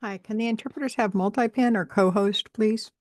Hi, can the interpreters have multi-pin or co-host, please?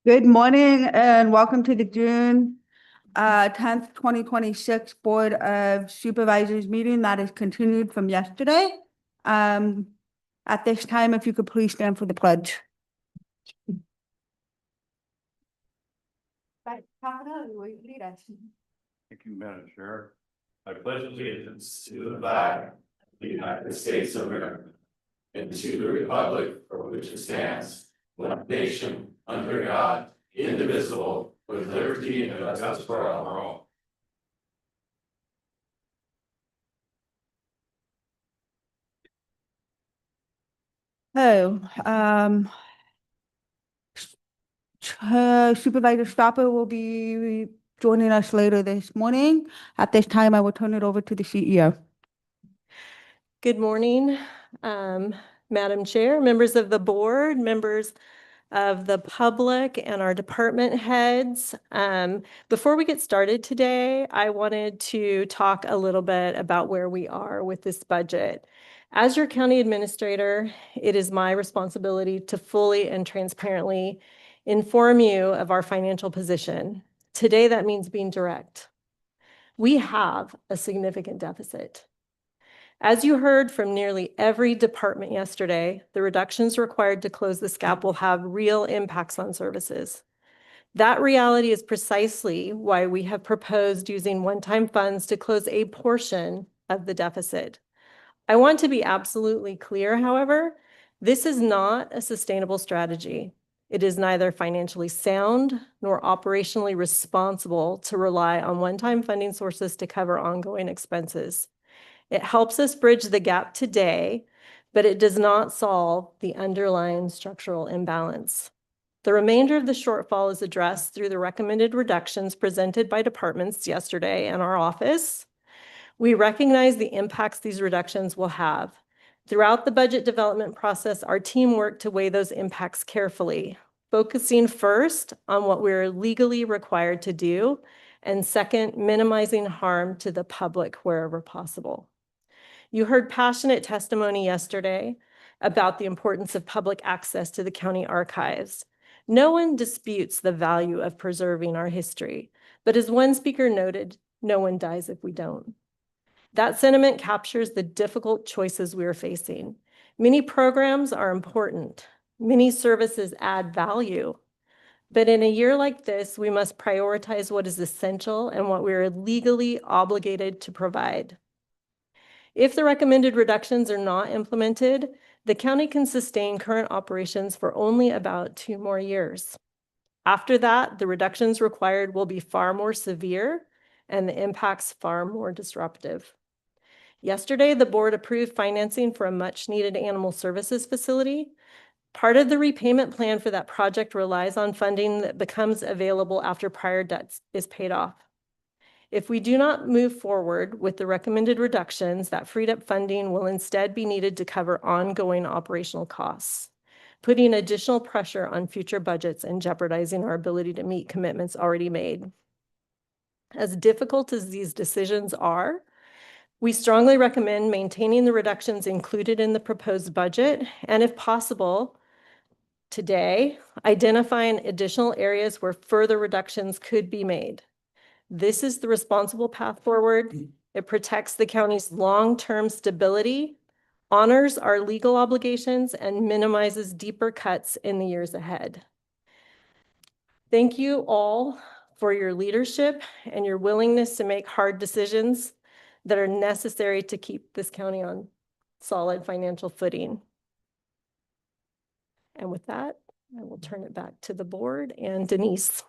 Good morning and welcome to the June 10th, 2026 Board of Supervisors meeting that is continued from yesterday. At this time, if you could please stand for the pledge. Thank you, Madam Chair. I pledge allegiance to the flag of the United States of America and to the republic for which it stands, one nation, under God, indivisible, with liberty and justice for all. Supervisor Stopper will be joining us later this morning. At this time, I will turn it over to the CEO. Good morning, Madam Chair, members of the board, members of the public, and our department heads. Before we get started today, I wanted to talk a little bit about where we are with this budget. As your county administrator, it is my responsibility to fully and transparently inform you of our financial position. Today, that means being direct. We have a significant deficit. As you heard from nearly every department yesterday, the reductions required to close this gap will have real impacts on services. That reality is precisely why we have proposed using one-time funds to close a portion of the deficit. I want to be absolutely clear, however, this is not a sustainable strategy. It is neither financially sound nor operationally responsible to rely on one-time funding sources to cover ongoing expenses. It helps us bridge the gap today, but it does not solve the underlying structural imbalance. The remainder of the shortfall is addressed through the recommended reductions presented by departments yesterday in our office. We recognize the impacts these reductions will have. Throughout the budget development process, our team worked to weigh those impacts carefully, focusing first on what we're legally required to do, and second, minimizing harm to the public wherever possible. You heard passionate testimony yesterday about the importance of public access to the county archives. No one disputes the value of preserving our history, but as one speaker noted, no one dies if we don't. That sentiment captures the difficult choices we are facing. Many programs are important. Many services add value. But in a year like this, we must prioritize what is essential and what we are legally obligated to provide. If the recommended reductions are not implemented, the county can sustain current operations for only about 2 more years. After that, the reductions required will be far more severe and the impacts far more disruptive. Yesterday, the board approved financing for a much-needed animal services facility. Part of the repayment plan for that project relies on funding that becomes available after prior debts is paid off. If we do not move forward with the recommended reductions, that freed up funding will instead be needed to cover ongoing operational costs, putting additional pressure on future budgets and jeopardizing our ability to meet commitments already made. As difficult as these decisions are, we strongly recommend maintaining the reductions included in the proposed budget, and if possible, today, identifying additional areas where further reductions could be made. This is the responsible path forward. It protects the county's long-term stability, honors our legal obligations, and minimizes deeper cuts in the years ahead. Thank you all for your leadership and your willingness to make hard decisions that are necessary to keep this county on solid financial footing. And with that, I will turn it back to the board and Denise.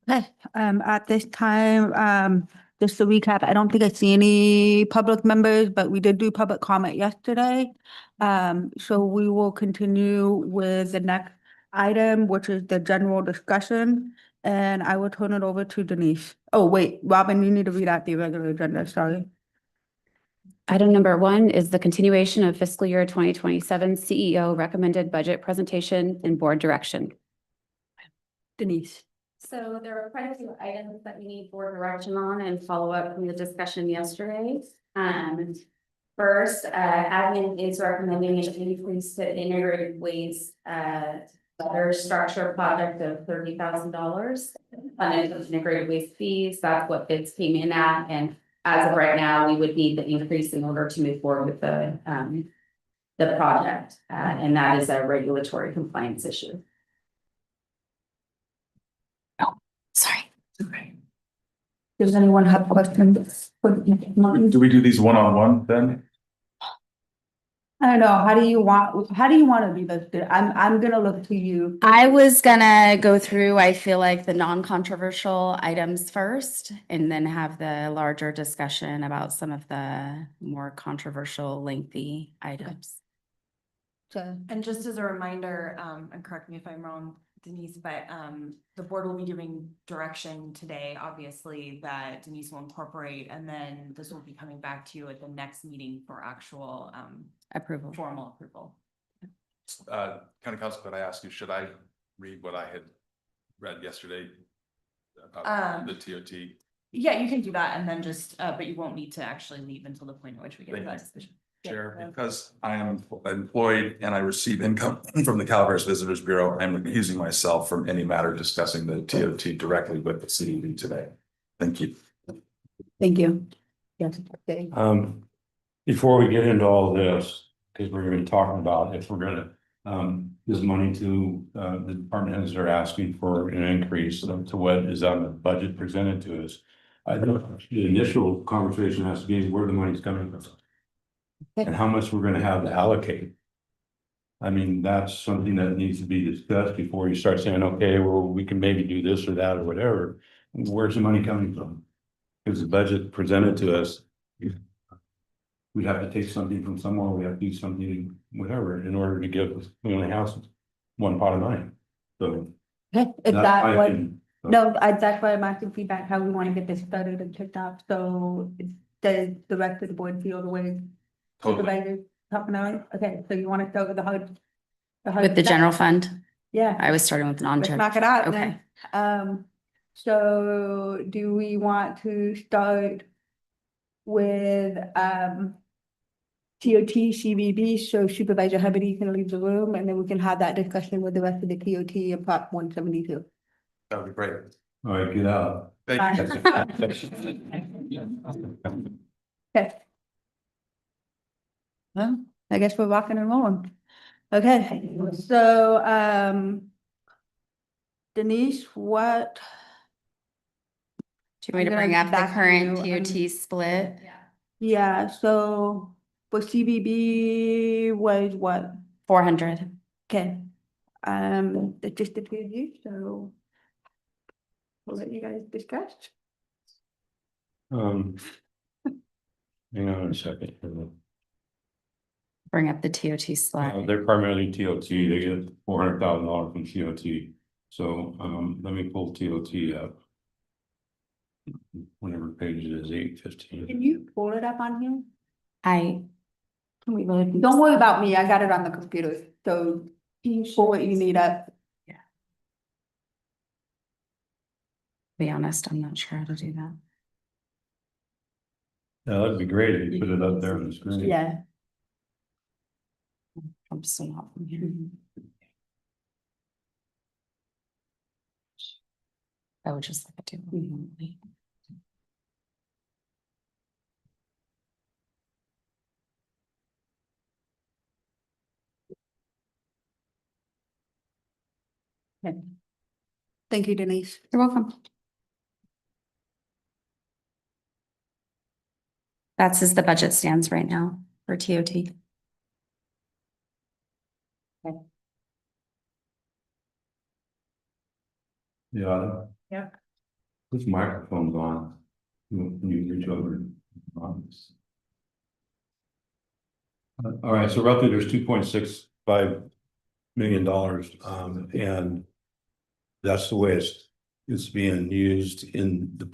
Okay, at this time, just to recap, I don't think I see any public members, but we did do public comment yesterday. So we will continue with the next item, which is the general discussion, and I will turn it over to Denise. Oh, wait, Robin, you need to read out the regular agenda, sorry. Item number 1 is the continuation of fiscal year 2027 CEO recommended budget presentation and board direction. Denise. So there are quite a few items that we need board direction on and follow up from the discussion yesterday. First, admin is recommending an increase to integrated waste better structure project of $30,000. Funded with integrated waste fees, that's what bids came in at, and as of right now, we would need the increase in order to move forward with the project, and that is a regulatory compliance issue. Sorry. Does anyone have questions? Do we do these one-on-one then? I don't know, how do you want to do this? I'm gonna look to you. I was gonna go through, I feel like the non-controversial items first, and then have the larger discussion about some of the more controversial, lengthy items. So, And just as a reminder, and correct me if I'm wrong, Denise, but the board will be giving direction today, obviously, that Denise will incorporate, and then this will be coming back to you at the next meeting for actual Approval. formal approval. County Council, could I ask you, should I read what I had read yesterday about the TOT? Yeah, you can do that, and then just, but you won't need to actually leave until the point at which we get to Thank that you. decision. Chair, because I am employed and I receive income from the Calaveras Visitors Bureau, I'm recusing myself from any matter discussing the TOT directly with the CED today. Thank you. thank you. Yes, okay. Before we get into all this, because we're gonna be talking about if we're gonna, this money to, the department heads are asking for an increase to what is on the budget presented to us. I think the initial conversation has to be where the money's coming from. And how much we're gonna have to allocate. I mean, that's something that needs to be discussed before you start saying, okay, well, we can maybe do this or that or whatever. Where's the money coming from? Because the budget presented to us. We have to take something from somewhere, we have to do something, whatever, in order to give, we only have one pot of money. So. Okay, is that's that my what, opinion. So, no, that's why I'm asking feedback, how we want to get this started and kicked off, so does the rest of the board feel the way? Totally. Supervisors, talking about, okay, so you want to start with the hard? With the general fund, Yeah, I was starting with the let's non-general. knock it out Okay. then. So do we want to start with, TOT, CBB, so Supervisor Hubbard can leave the room, and then we can have that discussion with the rest of the TOT and Prop 172. That would be great. All right, get out. Thank you. Okay. Well, I guess we're rocking and rolling. Okay, so, Denise, what? Do you want me to I'm bring gonna up the back current you, TOT split? Yeah, so for CBB was what? 400. Okay. It's just the two of you, so we'll let you guys discuss. Hang on a second. Bring up the TOT slide. They're primarily TOT, they get $400,000 from TOT. So, let me pull TOT up. Whatever page it is, 815. Can you pull it up on here? Can we load? Don't worry about me, I got it on the computer, so pull what you need up. Be honest, I'm not sure how to do that. Yeah, that'd be great if you put it up there on the screen. Yeah. I'm still not from here. I would just like to do. it remotely. Okay. Thank you, Denise. You're welcome. That's as the budget stands right now for TOT. Yeah. Yeah. This microphone's on. You reach over. All right, so roughly there's $2.65 million, and that's the way it's being used in the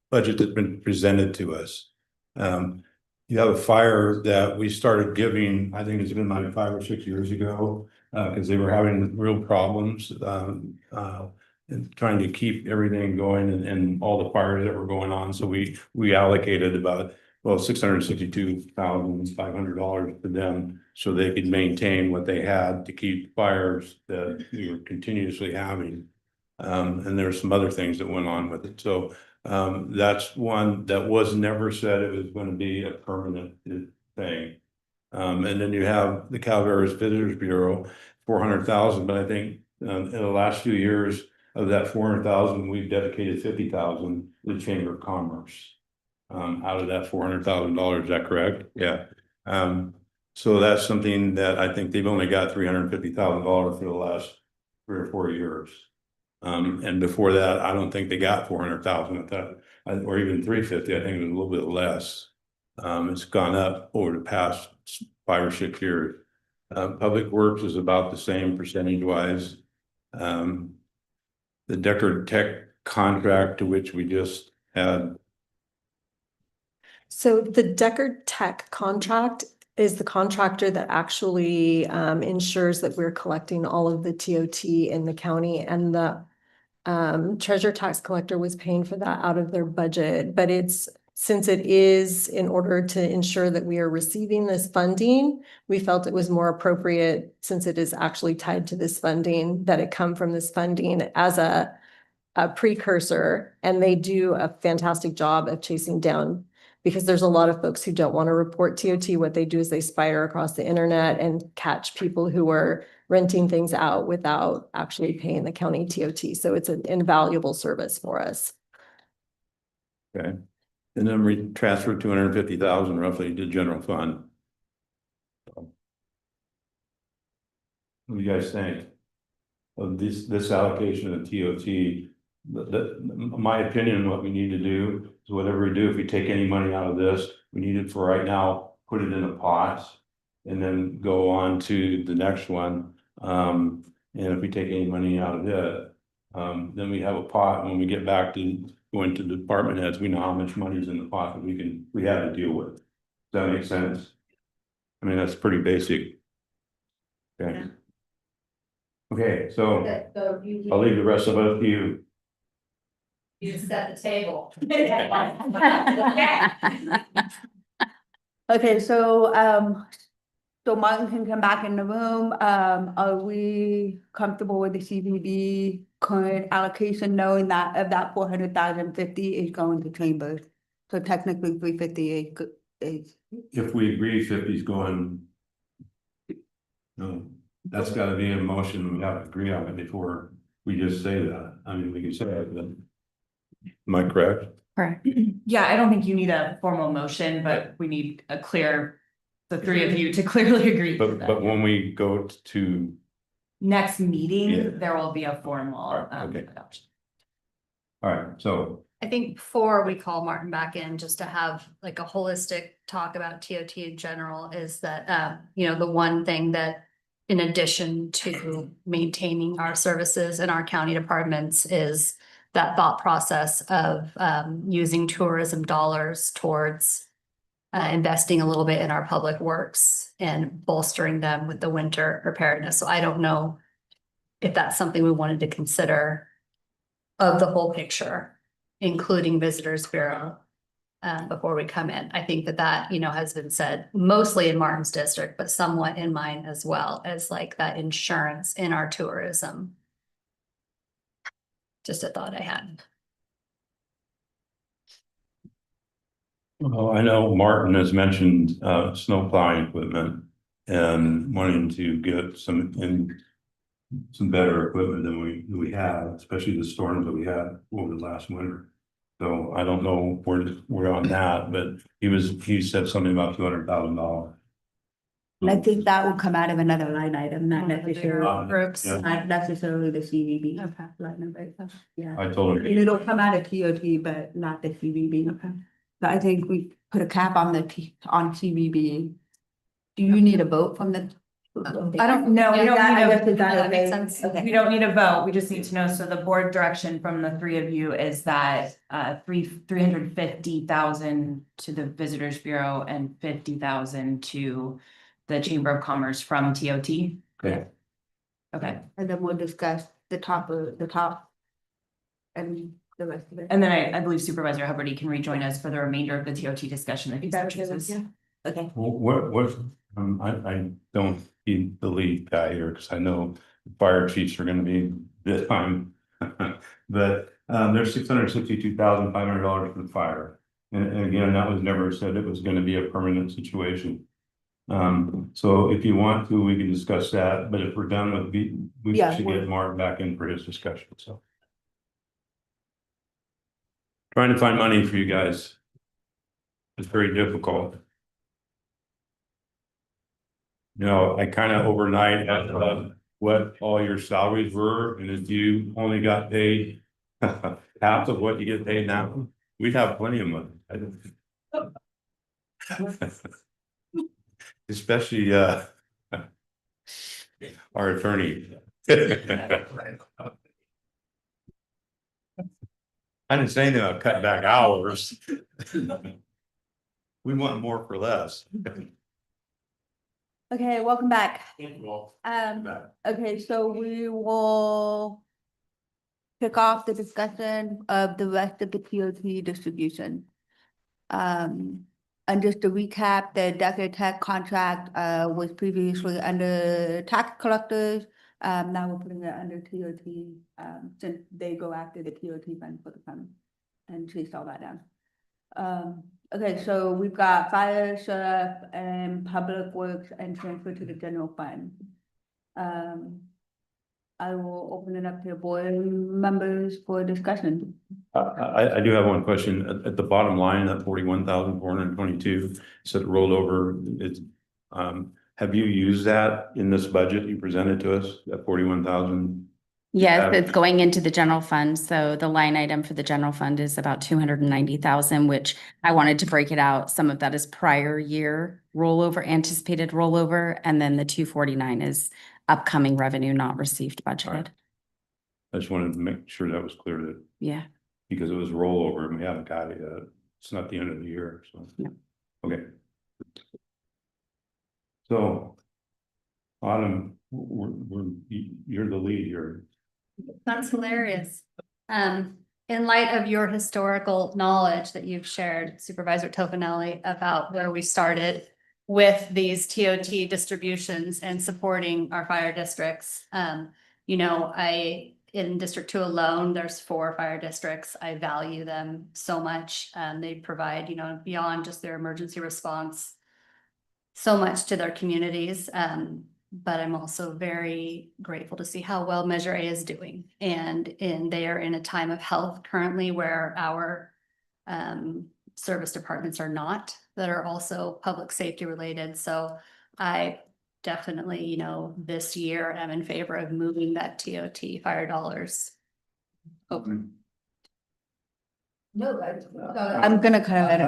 budget that's been presented to us. You have a fire that we started giving, I think it's been like 5 or 6 years ago, because they were having real problems, and trying to keep everything going and all the fires that were going on. So we allocated about, well, $662,500 to them so they could maintain what they had to keep fires that we were continuously having. And there's some other things that went on with it. So that's one that was never said it was going to be a permanent thing. And then you have the Calaveras Visitors Bureau, 400,000, but I think in the last few years of that 400,000, we've dedicated 50,000 to the Chamber of Commerce. Out of that $400,000, is that correct? Yeah. So that's something that I think they've only got $350,000 for the last 3 or 4 years. And before that, I don't think they got 400,000 at that, or even 350. I think it was a little bit less. It's gone up over the past 5 or 6 years. Public Works is about the same percentage wise. The Decker Tech contract, to which we just had. So the Decker Tech contract is the contractor that actually ensures that we're collecting all of the TOT in the county, and the treasure tax collector was paying for that out of their budget. But since it is in order to ensure that we are receiving this funding, we felt it was more appropriate, since it is actually tied to this funding, that it come from this funding as a precursor. And they do a fantastic job of chasing down, because there's a lot of folks who don't want to report TOT. What they do is they spider across the internet and catch people who are renting things out without actually paying the county TOT. So it's an invaluable service for us. Okay. And then we transferred 250,000 roughly to general fund. What do you guys think of this allocation of TOT? My opinion, what we need to do is whatever we do, if we take any money out of this, we need it for right now, put it in a pot and then go on to the next one. And if we take any money out of it, then we have a pot. When we get back to going to the department heads, we know how much money is in the pot that we have to deal with. Does that make sense? I mean, that's pretty basic. Okay. Okay, so I'll leave the rest of it to you. You just set the table. Okay, so Martin can come back in the room. Are we comfortable with the CVB current allocation, knowing that of that 400,000, 50 is going to chambers? So technically 350 is. If we agree 50 is going. No, that's gotta be a motion. We have to agree on it before we just say that. I mean, we can say it, but. Am I correct? Correct. Yeah, I don't think you need a formal motion, but we need the 3 of you to clearly agree. to that. But when we go to, Next Yeah. meeting, there will be a formal Okay. adoption. all right, so, I think before we call Martin back in, just to have like a holistic talk about TOT in general, is that, the one thing that, in addition to maintaining our services in our county departments, is that thought process of using tourism dollars towards investing a little bit in our public works and bolstering them with the winter preparedness. So I don't know if that's something we wanted to consider of the whole picture, including Visitors Bureau, before we come in. I think that has been said mostly in Martin's district, but somewhat in mine as well, as like that insurance in our tourism. Just a thought I had. well, I know Martin has mentioned snow plowing equipment and wanting to get some some better equipment than we have, especially the storms that we had over the last winter. So I don't know where we're on that, but he said something about $200,000. And I think that will come out of another line item, not One of the bigger necessarily, Groups. Yeah. not necessarily the CVB. Okay. Line item, yeah. I told And him, it'll come out of TOT, but not the CVB. Okay. But I think we put a cap on on CVB. Do you need a vote from the? I don't know, we Is don't that- need I guess a, is that that makes okay? sense. Okay. we don't need a vote, we just need to know, so the board direction from the three of you is that $350,000 to the Visitors Bureau and 50,000 to the Chamber of Commerce from TOT. okay, Okay, And then we'll discuss the top and the rest of it. and then I believe Supervisor Hubbard can rejoin us for the remainder of the TOT discussion if he Is that okay with chooses. you? Okay. I don't be the lead guy here, because I know the fire chiefs are gonna be this time. But, there's $662,500 for the fire. And again, that was never said it was gonna be a permanent situation. So if you want to, we can discuss that, but if we're done with we Yeah, should we're- get Mark back in for his discussion, so. Trying to find money for you guys. It's very difficult. You know, I kind of overnight asked what all your salaries were, and if you only got paid half of what you get paid now, we'd have plenty of money. Especially our attorney. I didn't say anything about cutting back hours. We want more for less. Okay, welcome back. Okay, so we will kick off the discussion of the rest of the TOT distribution. And just to recap, the Decker Tech contract was previously under tax collectors. Now we're putting it under TOT, since they go after the TOT fund for the fund and chase all that down. Okay, so we've got fire, sheriff, and public works and transfer to the general fund. I will open it up to board members for discussion. I do have one question. At the bottom line, that 41,422 said rolled over. It's, have you used that in this budget you presented to us, that 41,000? Yes, it's going into the general fund. So the line item for the general fund is about 290,000, which I wanted to break it out. Some of that is prior year rollover, anticipated rollover, and then the 249 is upcoming revenue not received budgeted. I just wanted to make sure that was clear that, Yeah. because it was rollover and we haven't got it yet. It's not the end of the year, so. No. Okay. So, Autumn, you're the lead here. That's hilarious. In light of your historical knowledge that you've shared, Supervisor Tofinelli, about where we started with these TOT distributions and supporting our fire districts. You know, in District 2 alone, there's 4 fire districts. I value them so much. They provide, you know, beyond just their emergency response, so much to their communities. But I'm also very grateful to see how well Measure A is doing. And they are in a time of health currently where our service departments are not, that are also public safety related. So I definitely, you know, this year am in favor of moving that TOT fire dollars over. No, I'm gonna kind of let it.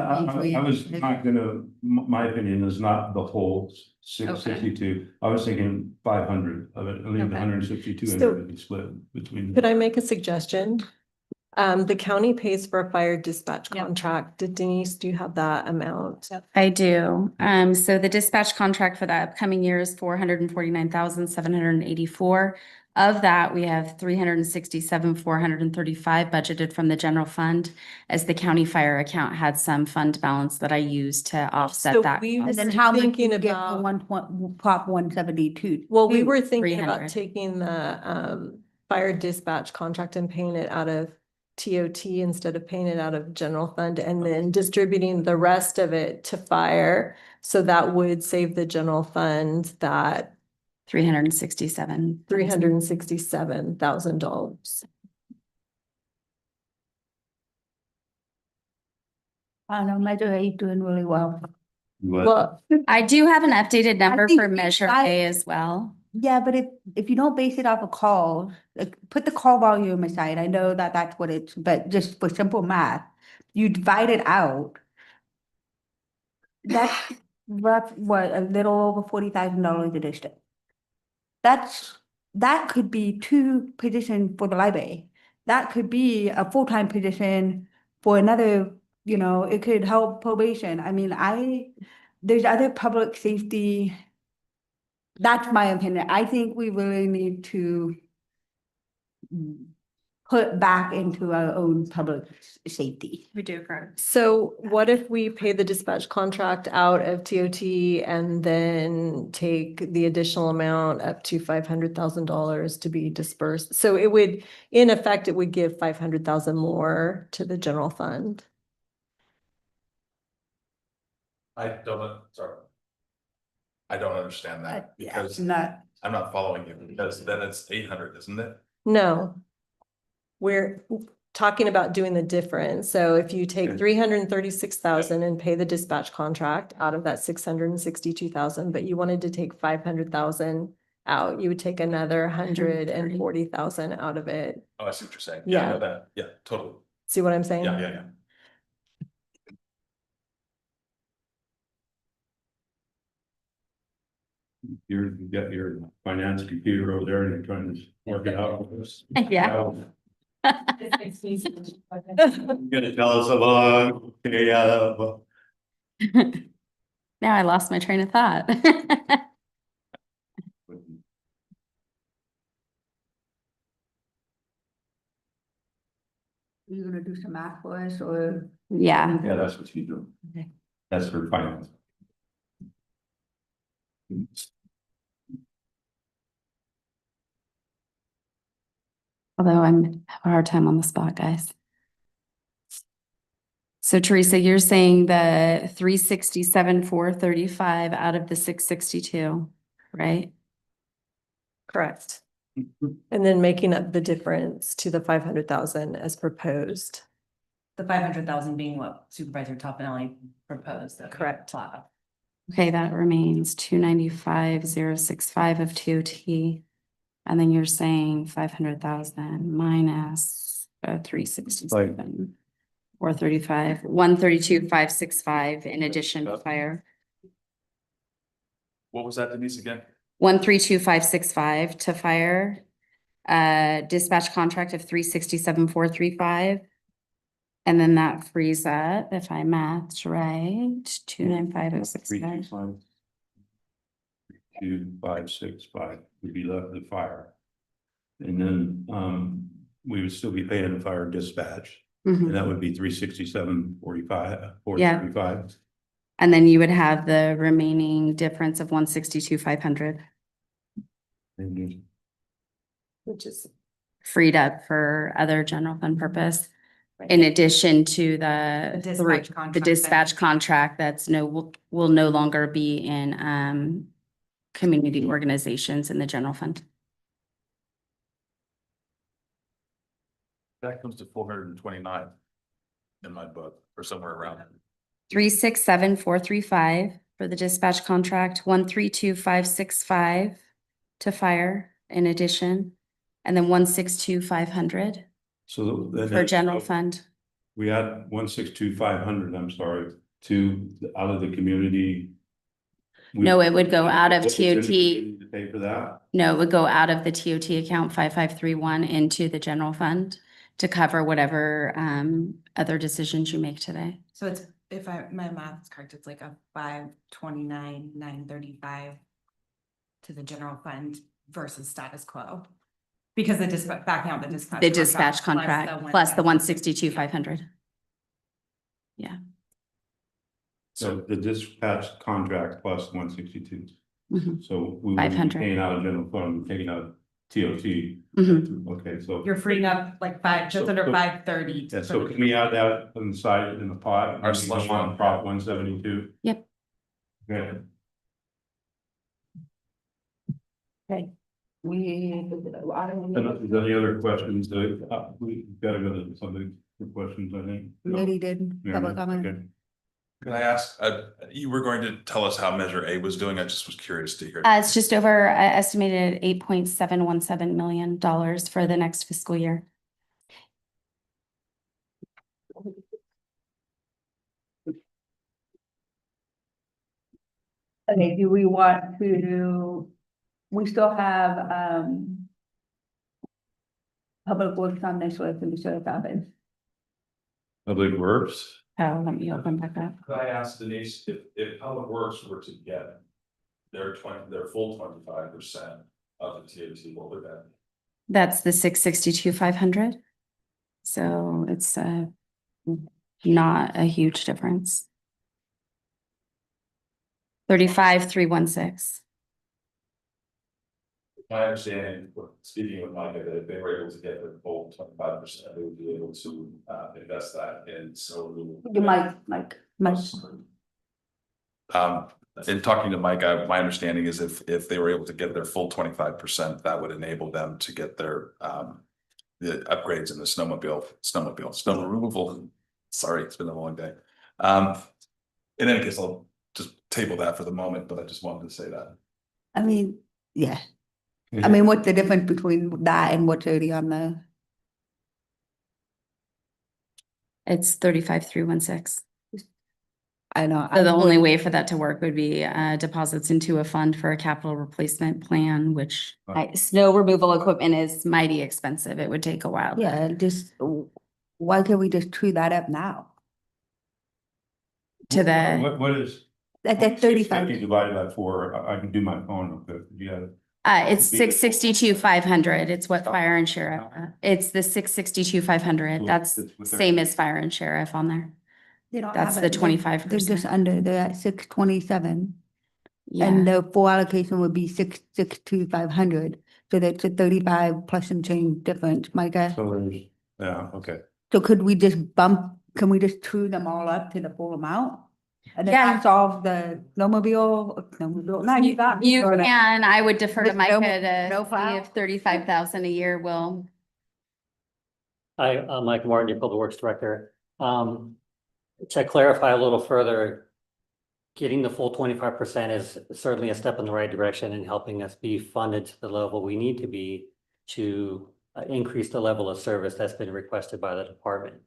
I was not gonna, my opinion is not the whole 662. I was thinking 500 of it, I leave the Okay. 162 and So- it would be split between. Could I make a suggestion? The county pays for a fire dispatch Yep. contract. Denise, do you have that amount? I do. So the dispatch contract for the upcoming year is 449,784. Of that, we have 367,435 budgeted from the general fund, as the county fire account had some fund balance that I used to offset So that. we cost. And then was how much thinking you get for about- Prop 172? Well, we were thinking about 300. taking the fire dispatch contract and paying it out of TOT instead of paying it out of general fund, and then distributing the rest of it to fire. So that would save the general fund that $367. $367,000. I don't know, Measure A doing really well. But Well, I do have an updated number think for Measure I- A as well. Yeah, but if you don't base it off a call, like, put the call volume aside, I know that that's what it's, but just for simple math, you divide it out. That's rough, what, a little over $40,000 a district. That could be 2 positions for the library. That could be a full-time position for another, it could help probation. I mean, there's other public safety. That's my opinion. I think we really need to put back into our own public safety. We do, correct. so what if we pay the dispatch contract out of TOT and then take the additional amount up to $500,000 to be dispersed? So it would, in effect, it would give 500,000 more to the general fund. I don't, sorry. I don't understand that because I'm not following you because then it's 800, isn't it? No. We're talking about doing the difference. So if you take Okay. 336,000 and pay the dispatch contract out of that 662,000, but you wanted to take 500,000 out, you would take another 140,000 out of it. Oh, I see what you're saying. I Yeah. know that. Yeah, totally. See what I'm saying? Yeah. you got your finance computer over there and you're trying to work it out with us. Yeah. You're gonna tell us about, okay, well, Now I lost my train of thought. You gonna do some math for us or? Yeah. yeah, that's what you do. Okay. That's for finance. Although I'm have a hard time on the spot, guys. So Teresa, you're saying the 367,435 out of the 662, right? Correct. And then making up the difference to the 500,000 as proposed. The 500,000 being what Supervisor Toppinelli proposed. that we Correct. plot. Okay, that remains 295,065 of TOT. And then you're saying 500,000 minus 367, 435, 132,565 in addition to fire. What was that, Denise, again? 132,565 to fire. Dispatch contract of 367,435. And then that frees up, if I mathed right, 295,065. 2,565 would be left to fire. And then, we would still be paying the fire dispatch, Mhm. and that would be 367,45, Yeah. 435. And then you would have the remaining difference of 162,500 Which is freed up for other general fund purpose. In addition to The the dispatch contract that- dispatch contract that's will no longer be in community organizations in the general fund. That comes to 429 in my book or somewhere around. 367,435 for the dispatch contract, 132,565 to fire in addition, and then 162,500 So then. for general fund. We had 162,500, I'm sorry, out of the community. No, it would go out of What was in the TOT. community to pay for that? No, it would go out of the TOT account 5531 into the general fund to cover whatever other decisions you make today. So it's, if my math is correct, it's like a 529,935 to the general fund versus status quo. Because the dispatch, backing out the dispatch. The dispatch contract plus the 162,500. Yeah. So the dispatch contract plus 162. Mhm. So we would be 500. paying out of general fund, taking out TOT. Mhm. Okay, so. You're freeing up like just So- under so- 530. Yeah, so can we add that on the side in the pot? Our slush fund. Prop 172? Yep. Okay. Okay. We, And if there's any other questions, we've got to go to somebody for questions, I think. we already did Yeah, public comment. okay. Can I ask, you were going to tell us how Measure A was doing? I just was curious to hear. It's just over estimated $8.717 million for the next fiscal year. Okay, do we want to, we still have, public works on this list and we should have happened. Public Works, Oh, let me open back up. Could I ask Denise, if Public Works were to get their full 25% of the TOT, what would that be? That's the 662,500. So it's not a huge difference. 35,316. My understanding, speaking with Micah, that if they were able to get their full 25%, they would be able to invest that in snow removal. You might, Mike. In talking to Mike, my understanding is if they were able to get their full 25%, that would enable them to get their the upgrades in the snow removal. Sorry, it's been a long day. In any case, I'll just table that for the moment, but I just wanted to say that. I mean, yeah. I mean, what's the difference between that and what's already on the? It's 35,316. I know. So the only way for that to work would be deposits into a fund for a capital replacement plan, which snow removal equipment is mighty expensive. It would take a while. Yeah, just, why can't we just true that up now? To the, What is? That's 35. 650 divided by 4, I can do my phone real quick, yeah. it's 662,500. It's what fire and sheriff, it's the 662,500. That's That's what they're- same as fire and sheriff on there. They don't That's have the it. They're just 25%. under, they're at 627. Yeah. And the full allocation would be 662,500. So that's a 35 plus some change difference, Micah. So there's, yeah, okay. So could we just can we just true them all up to the full amount? And then Yeah. that solve the snowmobile, not you got. You can, I would defer to With no- Micah no to plow? see if 35,000 a year will. Hi, I'm Mike Martin, your Public Works Director. To clarify a little further, getting the full 25% is certainly a step in the right direction in helping us be funded to the level we need to be to increase the level of service that's been requested by the department.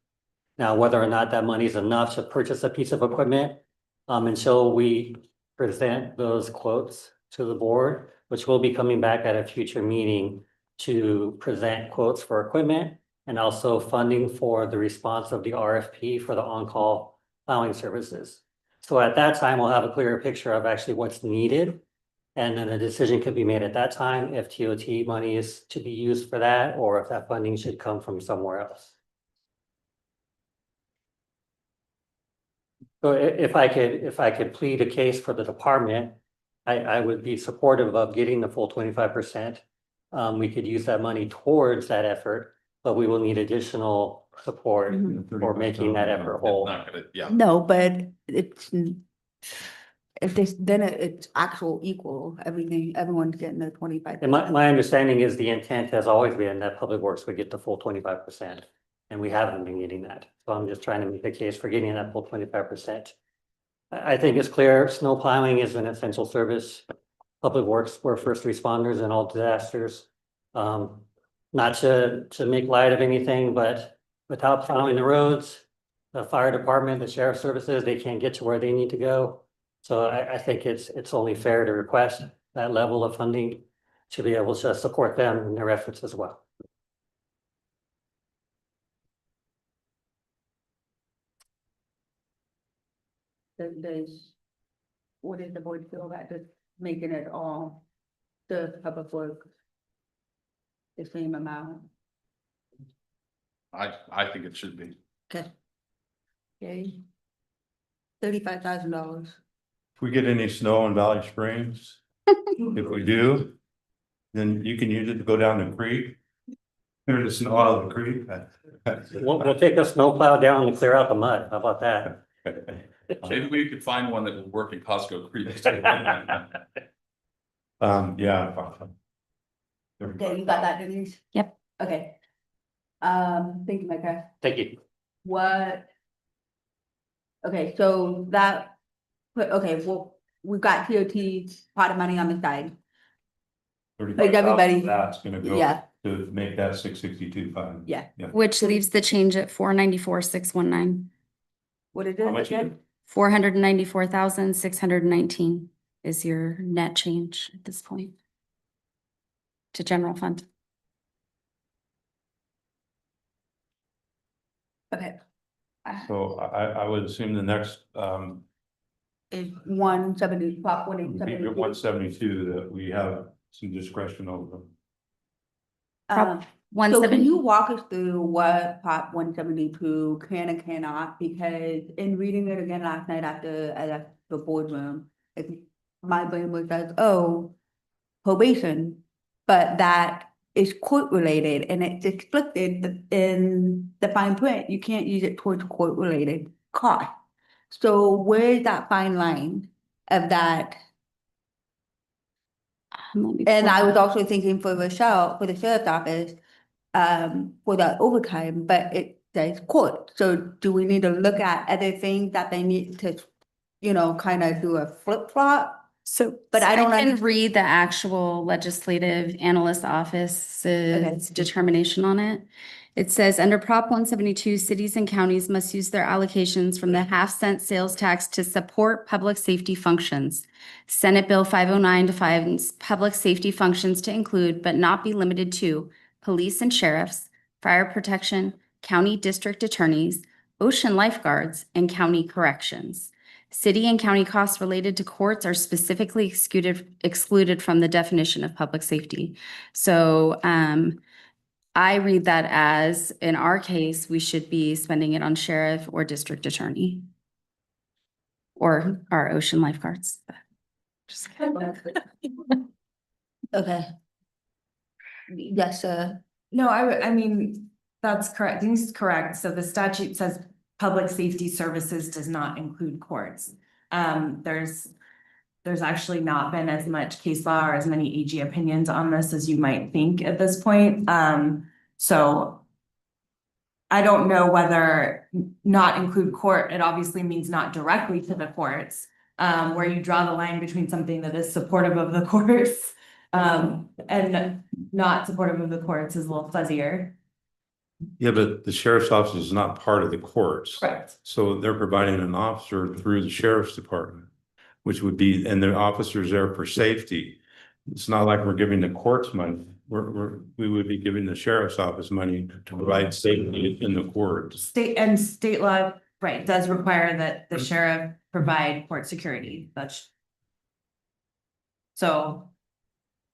Now, whether or not that money is enough to purchase a piece of equipment, until we present those quotes to the board, which will be coming back at a future meeting to present quotes for equipment and also funding for the response of the RFP for the on-call plowing services. So at that time, we'll have a clearer picture of actually what's needed. And then a decision could be made at that time if TOT money is to be used for that, or if that funding should come from somewhere else. So if I could plead a case for the department, I would be supportive of getting the full 25%. We could use that money towards that effort, but we will need additional support for making that effort whole. Not gonna, yeah. No, but it's, if this, then it's actual equal, everyone's getting the 25. And my understanding is the intent has always been that Public Works would get the full 25%. And we haven't been getting that. So I'm just trying to make a case for getting that full 25%. I think it's clear snow plowing is an essential service. Public Works were first responders in all disasters. Not to make light of anything, but without plowing the roads, the fire department, the sheriff services, they can't get to where they need to go. So I think it's only fair to request that level of funding to be able to support them in their efforts as well. What did the board feel about just making it all the public work? The same amount? I think it should be. Okay. Okay. $35,000. If we get any snow in Valley Springs, if we do, then you can use it to go down the creek. Clear the snow out of the creek. We'll take a snowplow down and clear out the mud. How about that? Maybe we could find one that would work in Costco Creek. Yeah, Okay, you got that, Denise? Yep. Okay. Thank you, Micah. Thank you. What? Okay, so that, okay, well, we've got TOT pot of money on the side. Like everybody- That's gonna go Yeah, to make that 662.5. yeah. Which leaves the change at 494,619. What is How it much is again? it? 494,619 is your net change at this point. To general fund. Okay. So I would assume the next, Is 170, prop would be 172. 172 that we have some discretion over. So can 170. you walk us through what prop 172 can and cannot? Because in reading it again last night after I left the boardroom, my brain was like, oh, probation, but that is court related and it's explicit in the fine print. You can't use it towards court related cost. So where's that fine line of that? Let me And pull- I was also thinking for the sheriff's office, for that overtime, but it says court. So do we need to look at other things that they need to, kind of do a flip flop? So, But I don't can understand. read the actual legislative analyst office's determination on it. It says, under Prop 172, cities and counties must use their allocations from the half-cent sales tax to support public safety functions. Senate Bill 509 defines public safety functions to include, but not be limited to, police and sheriffs, fire protection, county district attorneys, ocean lifeguards, and county corrections. City and county costs related to courts are specifically excluded from the definition of public safety. So I read that as, in our case, we should be spending it on sheriff or district attorney. Or our ocean lifeguards. Just Okay. Yes, No, I mean, that's correct. Denise is correct. So the statute says public safety services does not include courts. There's actually not been as much case law or as many AG opinions on this as you might think at this point. So I don't know whether not include court, it obviously means not directly to the courts. Where you draw the line between something that is supportive of the courts, and not supportive of the courts is a little fuzzier. Yeah, but the sheriff's office is not part of the courts. Correct. So they're providing an officer through the sheriff's department, which would be, and the officer's there for safety. It's not like we're giving the courts money. We would be giving the sheriff's office money to provide safety in the courts. State law, right, does require that the sheriff provide court security, so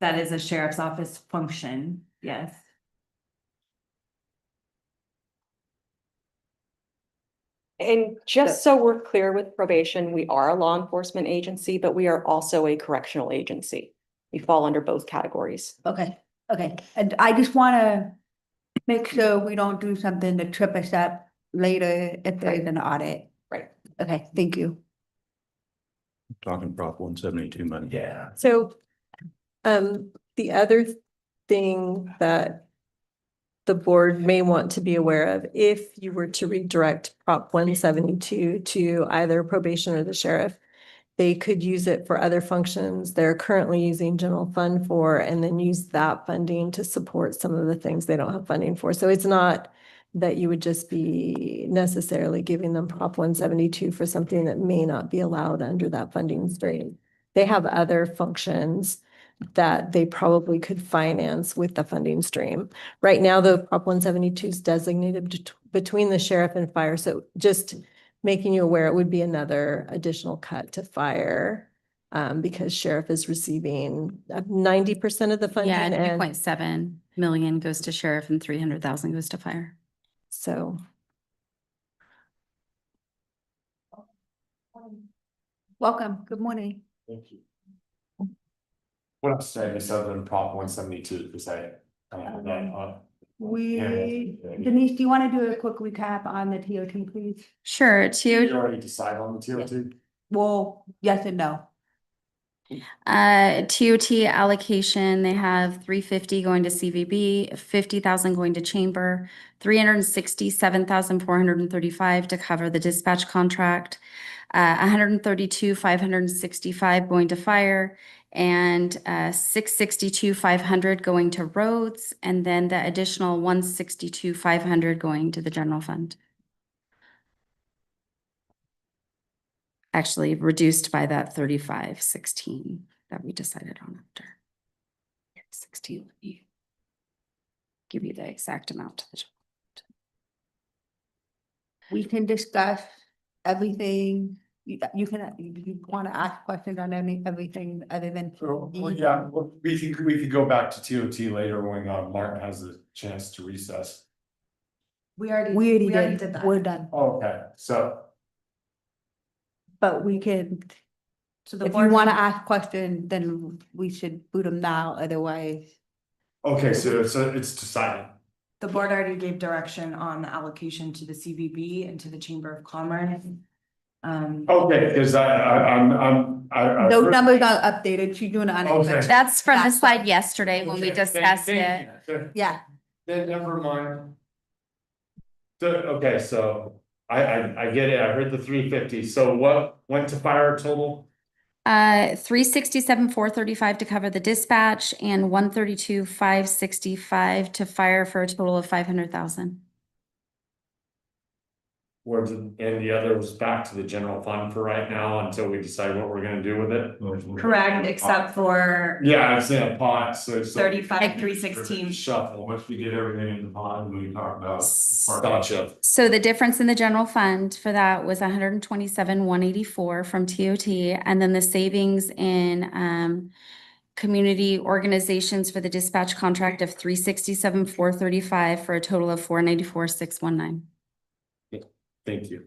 that is a sheriff's office function, yes. And just so we're clear with probation, we are a law enforcement agency, but we are also a correctional agency. We fall under both categories. okay. And I just wanna make sure we don't do something to trip us up later if there's an audit. Right. Okay, thank you. Talking Prop 172 money. Yeah. so, the other thing that the board may want to be aware of, if you were to redirect Prop 172 to either probation or the sheriff, they could use it for other functions they're currently using general fund for, and then use that funding to support some of the things they don't have funding for. So it's not that you would just be necessarily giving them Prop 172 for something that may not be allowed under that funding stream. They have other functions that they probably could finance with the funding stream. Right now, the Prop 172 is designated between the sheriff and fire. So just making you aware, it would be another additional cut to fire, because sheriff is receiving 90% of the funding. Yeah, and 2.7 million goes to sheriff and 300,000 goes to fire. so, Welcome, good morning. Thank you. What else did I miss other than Prop 172, because I have that on. Denise, do you wanna do a quick recap on the TOT, please? Sure, Did you TO, already decide on the TOT? Well, yes and no. TOT allocation, they have 350 going to CVB, 50,000 going to chamber, 367,435 to cover the dispatch contract, 132,565 going to fire, and 662,500 going to roads, and then the additional 162,500 going to the general fund. Actually reduced by that 3516 that we decided on after. 16, let me give you the exact amount. We can discuss everything. You want to ask questions on everything other than. Yeah, well, we could go back to TOT later when Martin has a chance to recess. We already did that. We're done, Okay, so. but we can, So the if you board, want to ask questions, then we should put them now, otherwise. Okay, so it's decided. the board already gave direction on the allocation to the CVB and to the Chamber of Commerce. Okay, because I. Those numbers are updated, she's doing it on. Okay. That's from the That's- slide yesterday when we Okay, discussed it. thank you. Yeah, Then never mind. So, okay, so I get it, I heard the 350, so what went to fire total? 367,435 to cover the dispatch and 132,565 to fire for a total of 500,000. And the other was back to the general fund for right now until we decide what we're gonna do with it? Correct, except for Yeah, it's in a pot, so. 35,316. Shuffle. Once we get everything in the pond, we talk about. Gotcha. So the difference in the general fund for that was 127,184 from TOT, and then the savings in community organizations for the dispatch contract of 367,435 for a total of 494,619. Thank you.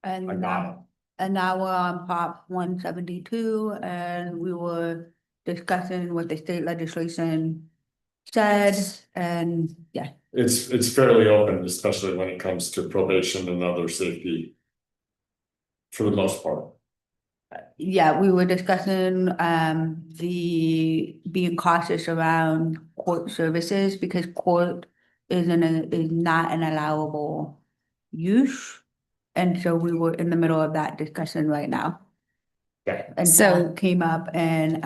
and I got now, and now we're on Prop 172, and we were discussing what the state legislation said, and yeah. It's fairly open, especially when it comes to probation and other safety. For the most part. Yeah, we were discussing the being cautious around court services because court is not an allowable use. And so we were in the middle of that discussion right now. Okay. And so came up and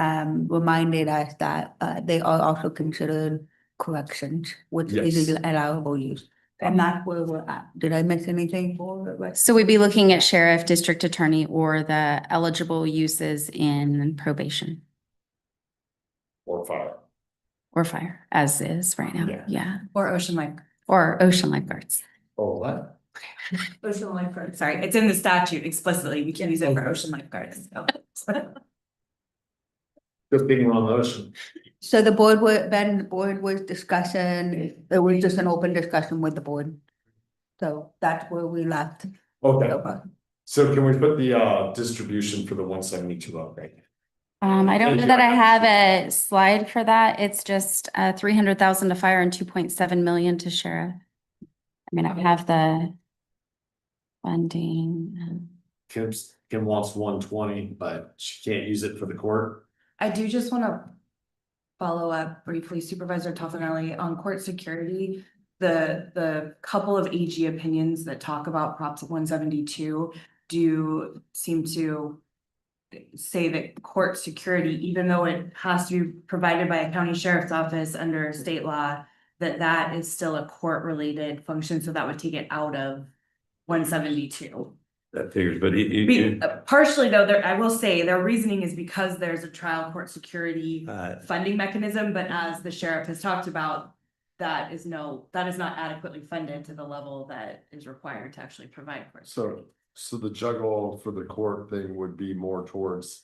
reminded us that they are also considered corrections, which is Yes. allowable use. And that's where we're at. Did I miss anything? So we'd be looking at sheriff, district attorney, or the eligible uses in probation Or fire. or fire, as is right now. Yeah. Yeah. Or ocean life. Or ocean lifeguards. Oh, what? Ocean lifeguard, sorry, it's in the statute explicitly, we can use it for ocean lifeguards. So. Good thing we're on the ocean. So the board was discussing, it was just an open discussion with the board. So that's where we left. Okay, Okay. so can we put the distribution for the 172 up right? I don't Thank know you. that I have a slide for that. It's just 300,000 to fire and 2.7 million to sheriff. I mean, I have the funding. Kim wants 120, but she can't use it for the court. I do just want to follow up briefly, Supervisor Toffenelli, on court security. The couple of AG opinions that talk about Prop 172 do seem to say that court security, even though it has to be provided by a county sheriff's office under state law, that is still a court-related function, so that would take it out of 172. That figures, but Partially though, I will say their reasoning is because there's a trial court security funding mechanism, but as the sheriff has talked about, that is not adequately funded to the level that is required to actually provide court. So the juggle for the court thing would be more towards.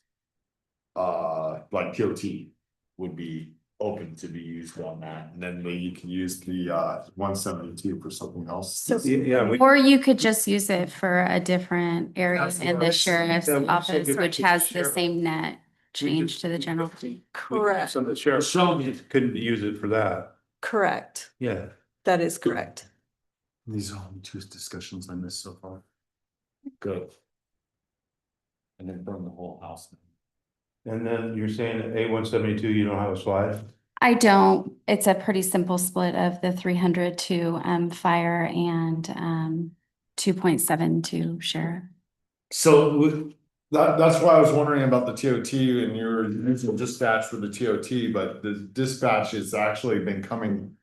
Like TOT would be open to be used on that, and then maybe you can use the 172 for something else. Or you could just use it for a different area That's in what the I- sheriff's yeah, we should office, give it which to the has the sheriff. same net change to the general. Correct, So the sheriff couldn't use it for that. correct. Yeah. That is correct. These are only two discussions I missed so far. Good. And then burn the whole house. And then you're saying that A172, you don't have a slide? I don't, it's a pretty simple split of the 300 to fire and 2.7 to sheriff. So that's why I was wondering about the TOT and your usual dispatch for the TOT, but the dispatch has actually been coming.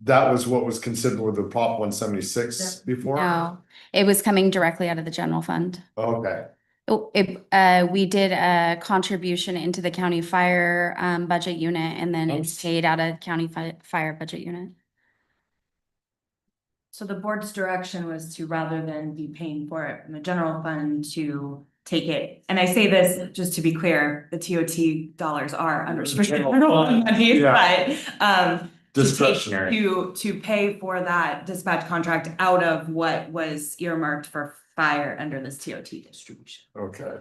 That was what was considered with the Prop 176 before? No, it was coming directly out of the general fund. Okay, We did a contribution into the county fire budget unit, and then it's paid out of county fire budget unit. So the board's direction was to, rather than be paying for it from the general fund, to take it. And I say this just to be clear, the TOT dollars are unrestricted. General fund, Money, yeah. but Discretionary. to pay for that dispatch contract out of what was earmarked for fire under this TOT distribution. okay.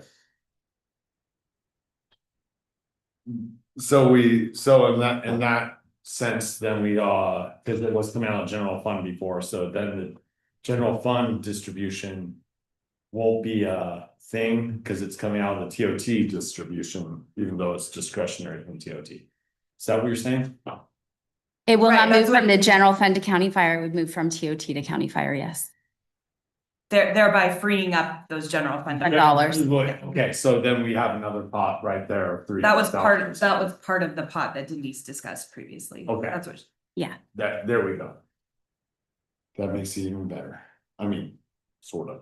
So in that sense, then we, cause it was coming out of general fund before, so then the general fund distribution won't be a thing, cause it's coming out of the TOT distribution, even though it's discretionary from TOT. Is that what you're saying? No. It will Right, not move that's from what- the general fund to county fire. It would move from TOT to county fire, yes. Thereby freeing up those general fund Dollars. Okay, so then we have another pot right there of That was part $300,000. of the pot that Denise discussed previously. Okay. That's what. There we go. That makes it even better. I mean, sort of.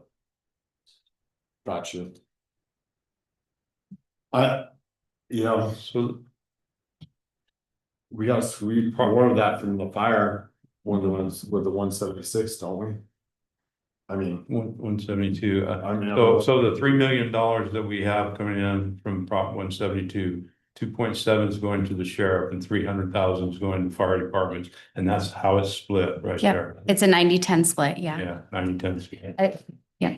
Gotcha. So We got sweet more of that from the fire, one of the ones with the 176, don't we? I mean, 172, I mean. so the $3 million that we have coming in from Prop 172, 2.7 is going to the sheriff and 300,000 is going to fire departments, and that's how it's split right Yep. there. It's a 90-10 split, yeah. Yeah, 90-10 split. Yeah.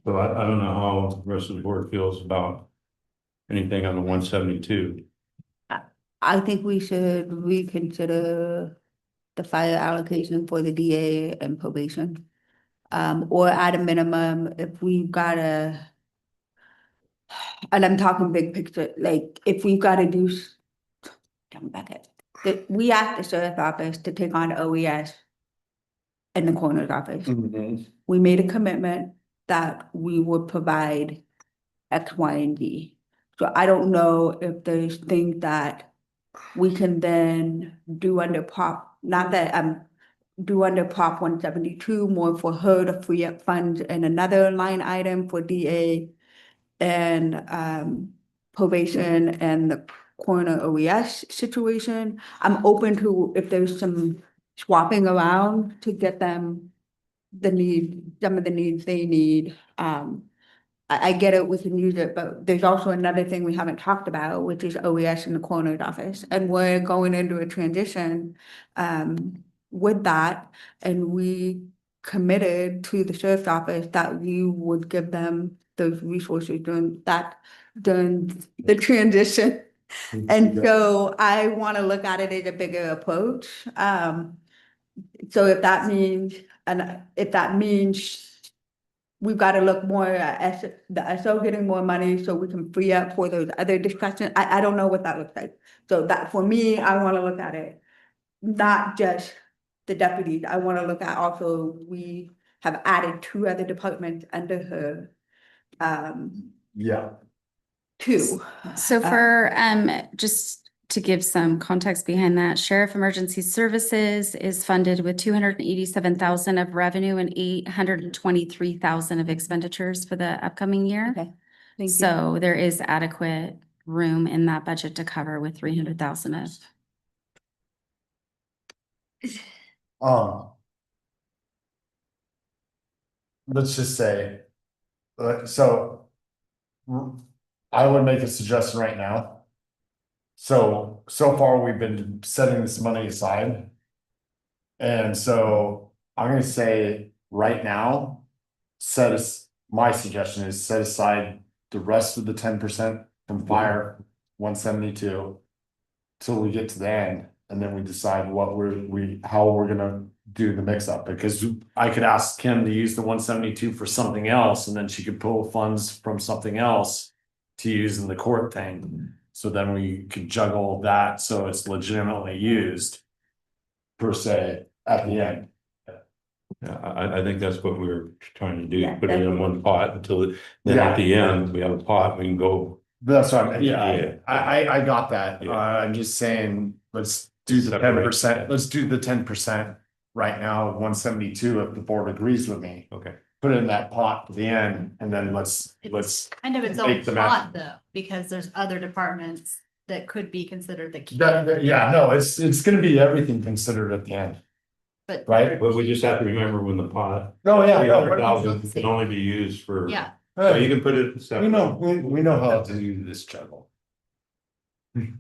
So I don't know how the rest of the board feels about anything on the 172. I think we should reconsider the fire allocation for the DA and probation. Or at a minimum, if we've gotta, and I'm talking big picture, like if we've gotta do, come back at, that we asked the sheriff's office to take on OES in the coroner's office. Mhm. We made a commitment that we would provide X, Y, and Z. So I don't know if there's things that we can then do under Prop, not that do under Prop 172, more for her to free up funds in another line item for DA and probation and the coroner OES situation. I'm open to if there's some swapping around to get them some of the needs they need. I get it, we can use it, but there's also another thing we haven't talked about, which is OES in the coroner's office. And we're going into a transition with that, and we committed to the sheriff's office that we would give them those resources during the transition. And so I want to look at it as a bigger approach. So if that means we've got to look more at the SO getting more money so we can free up for those other discussions. I don't know what that looks like. So that for me, I want to look at it, not just the deputies. I want to look at also, we have added 2 other departments under her. Yeah. 2. So for, just to give some context behind that, Sheriff Emergency Services is funded with 287,000 of revenue and 823,000 of expenditures for the upcoming year. Okay, thank you. So there is adequate room in that budget to cover with 300,000 of. Let's just say, so I would make a suggestion right now. So far we've been setting this money aside. And so I'm gonna say right now, my suggestion is set aside the rest of the 10% from fire 172 till we get to the end, and then we decide what how we're gonna do the mix up, because I could ask Kim to use the 172 for something else, and then she could pull funds from something else to use in the court thing. So then we could juggle that, so it's legitimately used. Per se, at the end. Yeah, I think that's what we were trying to do, Yeah, put it in one pot until, then at the end, we have a pot, we can go. That's what I'm, Yeah. yeah, I got that. Yeah. I'm just saying, let's do the Separate. 10%, let's do the 10% right now, 172, if the board agrees with me. Okay. Put it in that pot at the end, and then let's. Kind of its Make own the pot though, because there's other departments that could be considered the key. Yeah, no, it's gonna be everything considered at the end, But right? But we just have to remember when the pot, Oh, yeah. 300,000 can only be used for. yeah, So you can put it. We separate. know, we know how to do this juggle.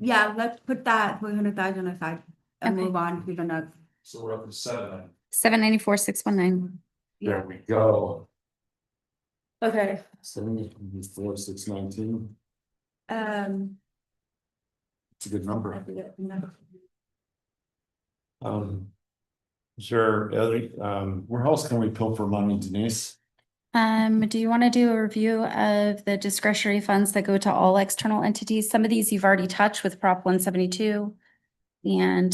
Yeah, let's put that 300,000 aside and Okay. move on to the next. So we're up to 7. 794,619. There we go. Okay. 74, 619. It's a good I number. forget the number. Is there other, Where else can we pull for money, Denise? Do you want to do a review of the discretionary funds that go to all external entities? Some of these you've already touched with Prop 172 and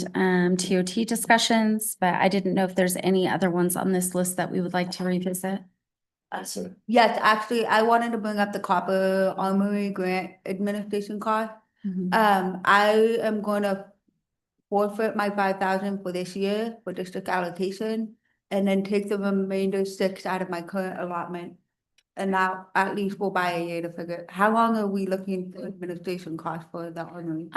TOT discussions, but I didn't know if there's any other ones on this list that we would like to revisit. Yes, actually, I wanted to bring up the copper armory grant administration cost. I am gonna forfeit my 5,000 for this year for district allocation. And then take the remainder 6 out of my current allotment. And now at least we'll buy a year to figure, how long are we looking for administration cost for the armory?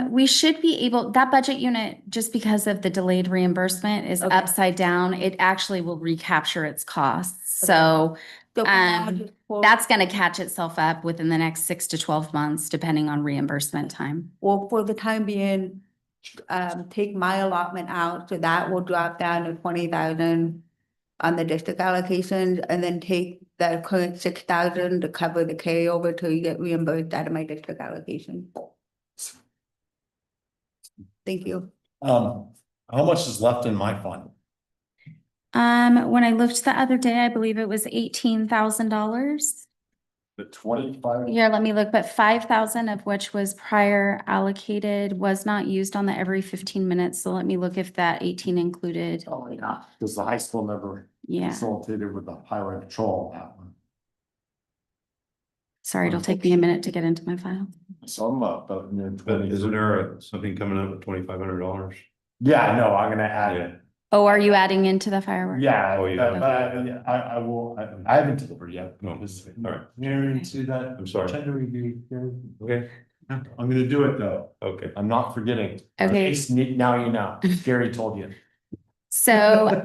We should be able, that budget unit, just because of the delayed reimbursement is Okay. upside down, it actually will recapture its costs. So So for now, um, just for- that's gonna catch itself up within the next 6 to 12 months, depending on reimbursement time. Well, for the time being, take my allotment out, so that will drop down to 20,000 on the district allocations, and then take the current 6,000 to cover the carryover till you get reimbursed out of my district allocation. Thank you. How much is left in my fund? When I looked the other day, I believe it was $18,000. The 25? Here, let me look, but 5,000 of which was prior allocated was not used on the every 15 minutes. So let me look if that 18 included. Oh, yeah. Because the high school never Yeah, facilitated with the highway patrol on that one. sorry, it'll take me a minute to get into my file. So I'm about near but 20. isn't there something coming up with $2,500? Yeah, no, I'm gonna add it. Oh, are you adding into the fireworks? Yeah, Oh, yeah. I will, I haven't delivered yet. No, This is- all right. You're into that. I'm sorry. Tender review. Okay, I'm gonna do it though. okay. I'm not forgetting. Okay. At least now you know. Gary told you. So,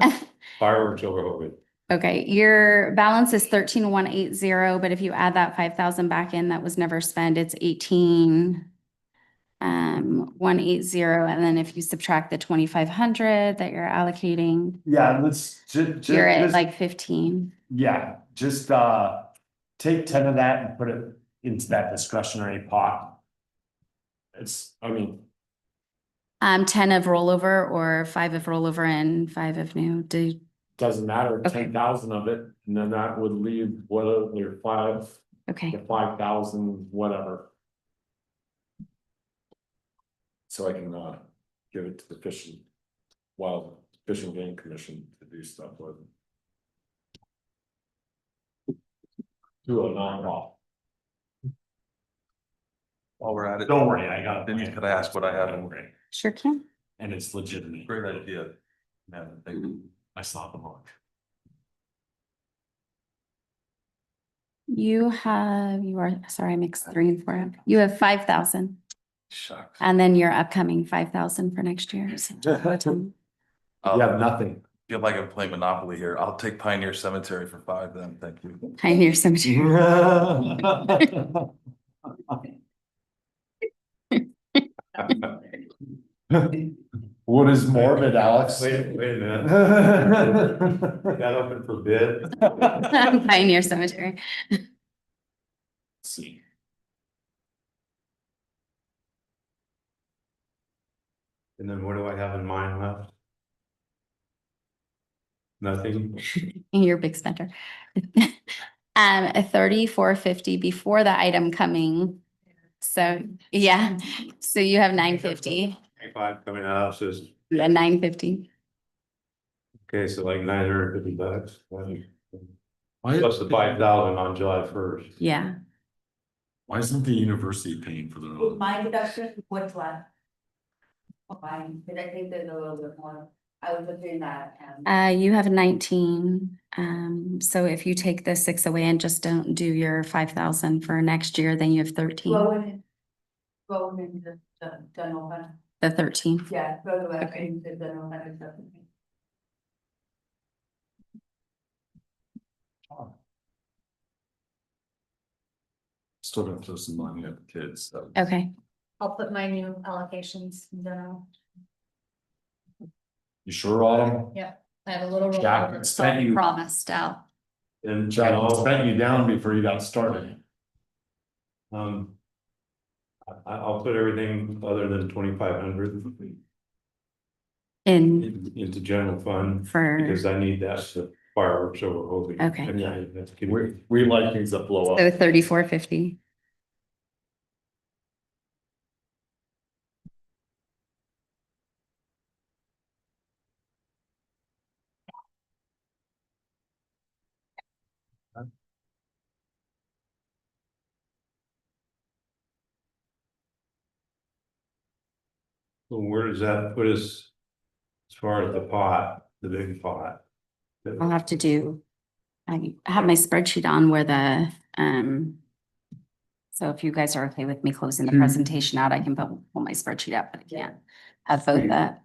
Fireworks over with. okay, your balance is 13,180, but if you add that 5,000 back in, that was never spent, it's 18,180. And then if you subtract the 2,500 that you're allocating, Yeah, let's just. you're at like 15. Yeah, just take 10 of that and put it into that discretionary pot. It's, I mean, 10 of rollover or 5 of rollover and 5 of new. doesn't matter, Okay. 10,000 of it, and then that would leave what, your 5, Okay, the 5,000, whatever. So I can give it to the Fish and Game Commission to do stuff with. Do a non-law. While we're at it. Don't worry, I got it. Denise, could I ask what I have? Don't worry. sure can. And it's legitimate. Great idea. Man, thank you. I saw the mark. You are, sorry, I mixed 3 and 4 up. You have 5,000 Shucks. and then your upcoming 5,000 for next year. So You have nothing. Feel like I'm playing Monopoly here. I'll take Pioneer Cemetery for 5 then, thank you. Pioneer Cemetery. What is morbid, Alex? Wait a minute. Got open for bid? Pioneer Cemetery. See. And then what do I have in mind left? Nothing? You're a big spender. A 3450 before the item coming. So, yeah, so you have 950, 5 coming out, so it's, yeah, 950. okay, so like $950. Why, Plus the 5,000 on July 1st. Yeah. why isn't the university paying for their own? My deduction, what's left? Fine, but I think there's a little bit more. I was looking at, You have 19. So if you take the 6 away and just don't do your 5,000 for next year, then you have 13. Go into the general fund. The 13. Yeah, go to that, Okay. into the general fund and stuff. Still gonna throw some money at the kids, so. Okay. I'll put my new allocations in general. You sure, Autumn? Yeah, I have a little. Jack, it's thank you. Promised out. And Jack, I'll- I spent you down before you got started. I'll put everything other than 2,500 into general fund, For, because I need that for fireworks over hoping. Okay. Yeah, that's good. We like things that blow so up. 3450. So where does that put us as far as the pot, the big pot? I'll have to do, I have my spreadsheet on where so if you guys are okay with me closing the presentation out, I can pull my spreadsheet up, but I can't have both that.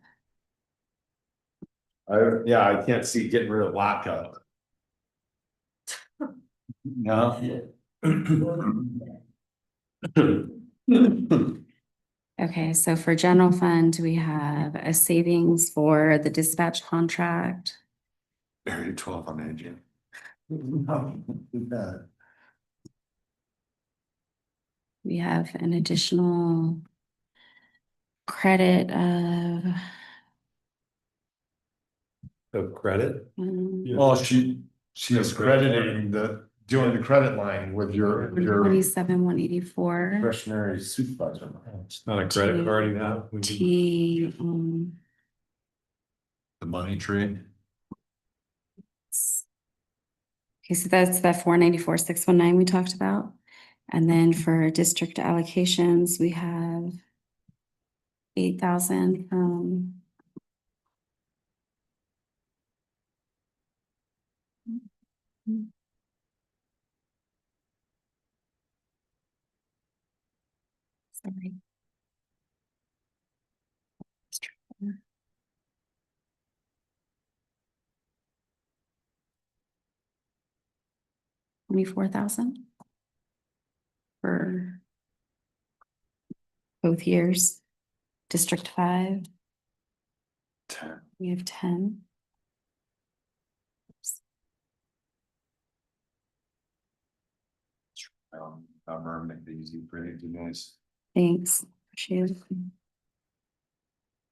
I can't see getting rid of lockup. No. Okay, so for general fund, we have a savings for the dispatch contract. Area 12 on engine. We have an additional credit of. Of credit? Well, she is crediting doing the credit line with your 27,184. discretionary supervisor. It's not a credit card you have? We can- T, The money tree. okay, so that's that 494,619 we talked about. And then for district allocations, we have 8,000 from. Sorry. 24,000 for both years. District 5, 10. we have 10. I'm gonna make it easy for you to nice. Thanks. Appreciate it.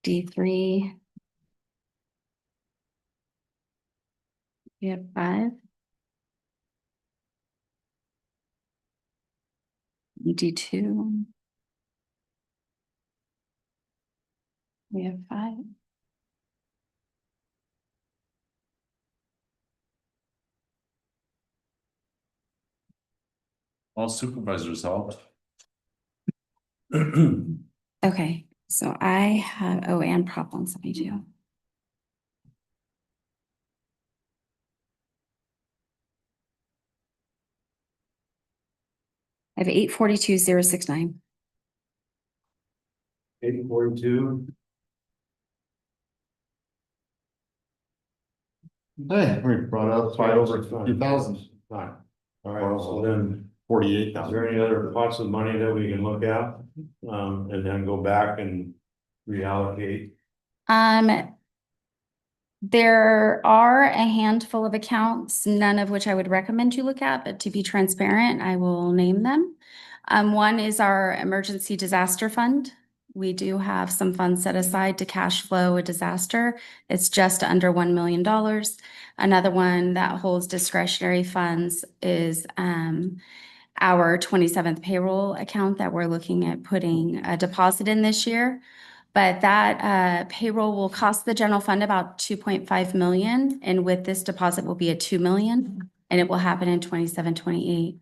D3. We have 5. D2. We have 5. All supervisors helped. Okay, so I have, oh, and problems, let me do. I have 842,069. 842. Hey, we brought up right over 50,000. Fine. All right, so then, 48,000. is there any other pots of money that we can look at? And then go back and reallocate? There are a handful of accounts, none of which I would recommend you look at, but to be transparent, I will name them. One is our emergency disaster fund. we do have some funds set aside to cash flow a disaster. It's just under $1 million. Another one that holds discretionary funds is our 27th payroll account that we're looking at putting a deposit in this year. But that payroll will cost the general fund about 2.5 million, and with this deposit will be at 2 million, and it will happen in 27, 28.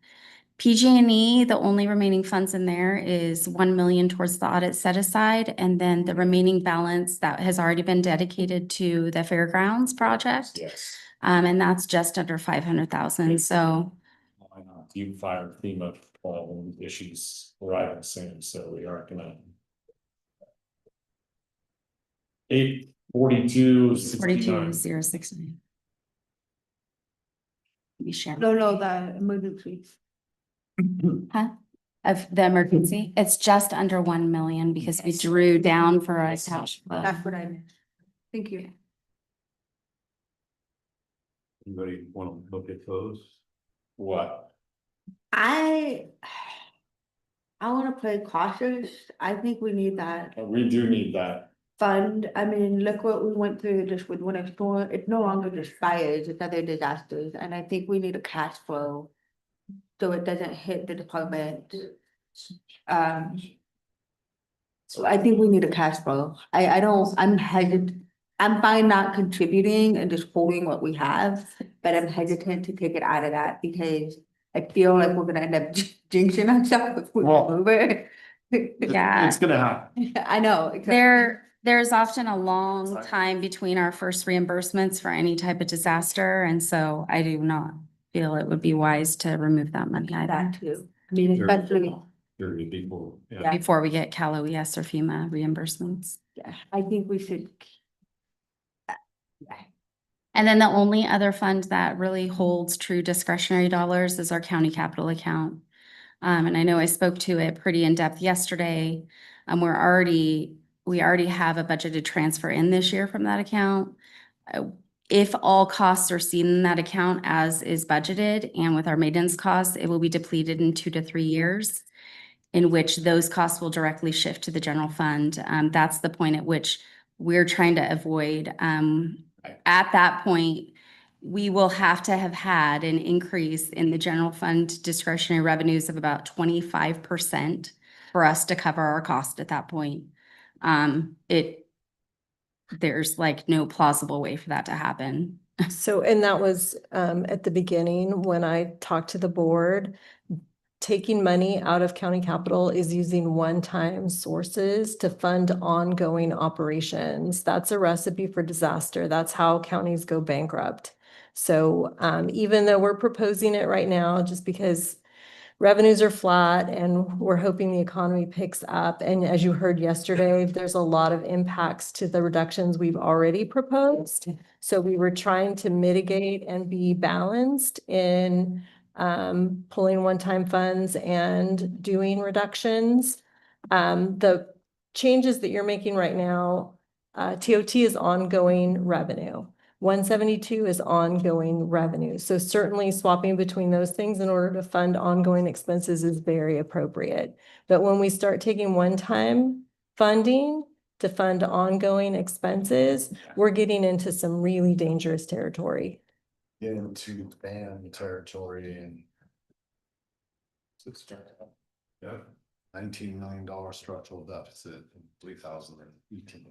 PG&E, the only remaining funds in there is 1 million towards the audit set aside, and then the remaining balance that has already been dedicated to the fairgrounds project. Yes. And that's just under 500,000. So Why not? You fire FEMA issues arriving soon, so we aren't gonna. 842. 42,069. Be shared. No, the emergency. Huh? Of the emergency, it's just under 1 million because we drew down for a cash flow. That's what I meant. Thank you. Anybody want to look at those? What? I want to play cautious. I think we need that We do need that. fund. I mean, look what we went through just with winter storm. It's no longer just fires, it's other disasters, and I think we need a cash flow. So it doesn't hit the department. So I think we need a cash flow. I'm hesitant. I'm fine not contributing and just holding what we have, but I'm hesitant to take it out of that because I feel like we're gonna end up jinxing ourselves if we Well, move it. Yeah. It's gonna happen. I know. exactly. There's often a long time between our first reimbursements for any type of disaster, and so I do not feel it would be wise to remove that money either That too. I mean, Sure. especially, Very people, Yeah. before we get Cal OES or FEMA reimbursements. yeah, I think we should. And then the only other fund that really holds true discretionary dollars is our county capital account. And I know I spoke to it pretty in depth yesterday. We already have a budgeted transfer in this year from that account. If all costs are seen in that account as is budgeted and with our maintenance costs, it will be depleted in 2 to 3 years, in which those costs will directly shift to the general fund. That's the point at which we're trying to avoid. At that point, we will have to have had an increase in the general fund discretionary revenues of about 25% for us to cover our cost at that point. There's like no plausible way for that to happen. So, and that was at the beginning when I talked to the board. Taking money out of county capital is using one-time sources to fund ongoing operations. That's a recipe for disaster. That's how counties go bankrupt. So even though we're proposing it right now, just because revenues are flat and we're hoping the economy picks up. And as you heard yesterday, there's a lot of impacts to the reductions we've already proposed. So we were trying to mitigate and be balanced in pulling one-time funds and doing reductions. The changes that you're making right now, TOT is ongoing revenue. 172 is ongoing revenue. So certainly swapping between those things in order to fund ongoing expenses is very appropriate. But when we start taking one-time funding to fund ongoing expenses, we're getting into some really dangerous territory. Get into ban territory and. Yeah. $19 million structural deficit in 2018.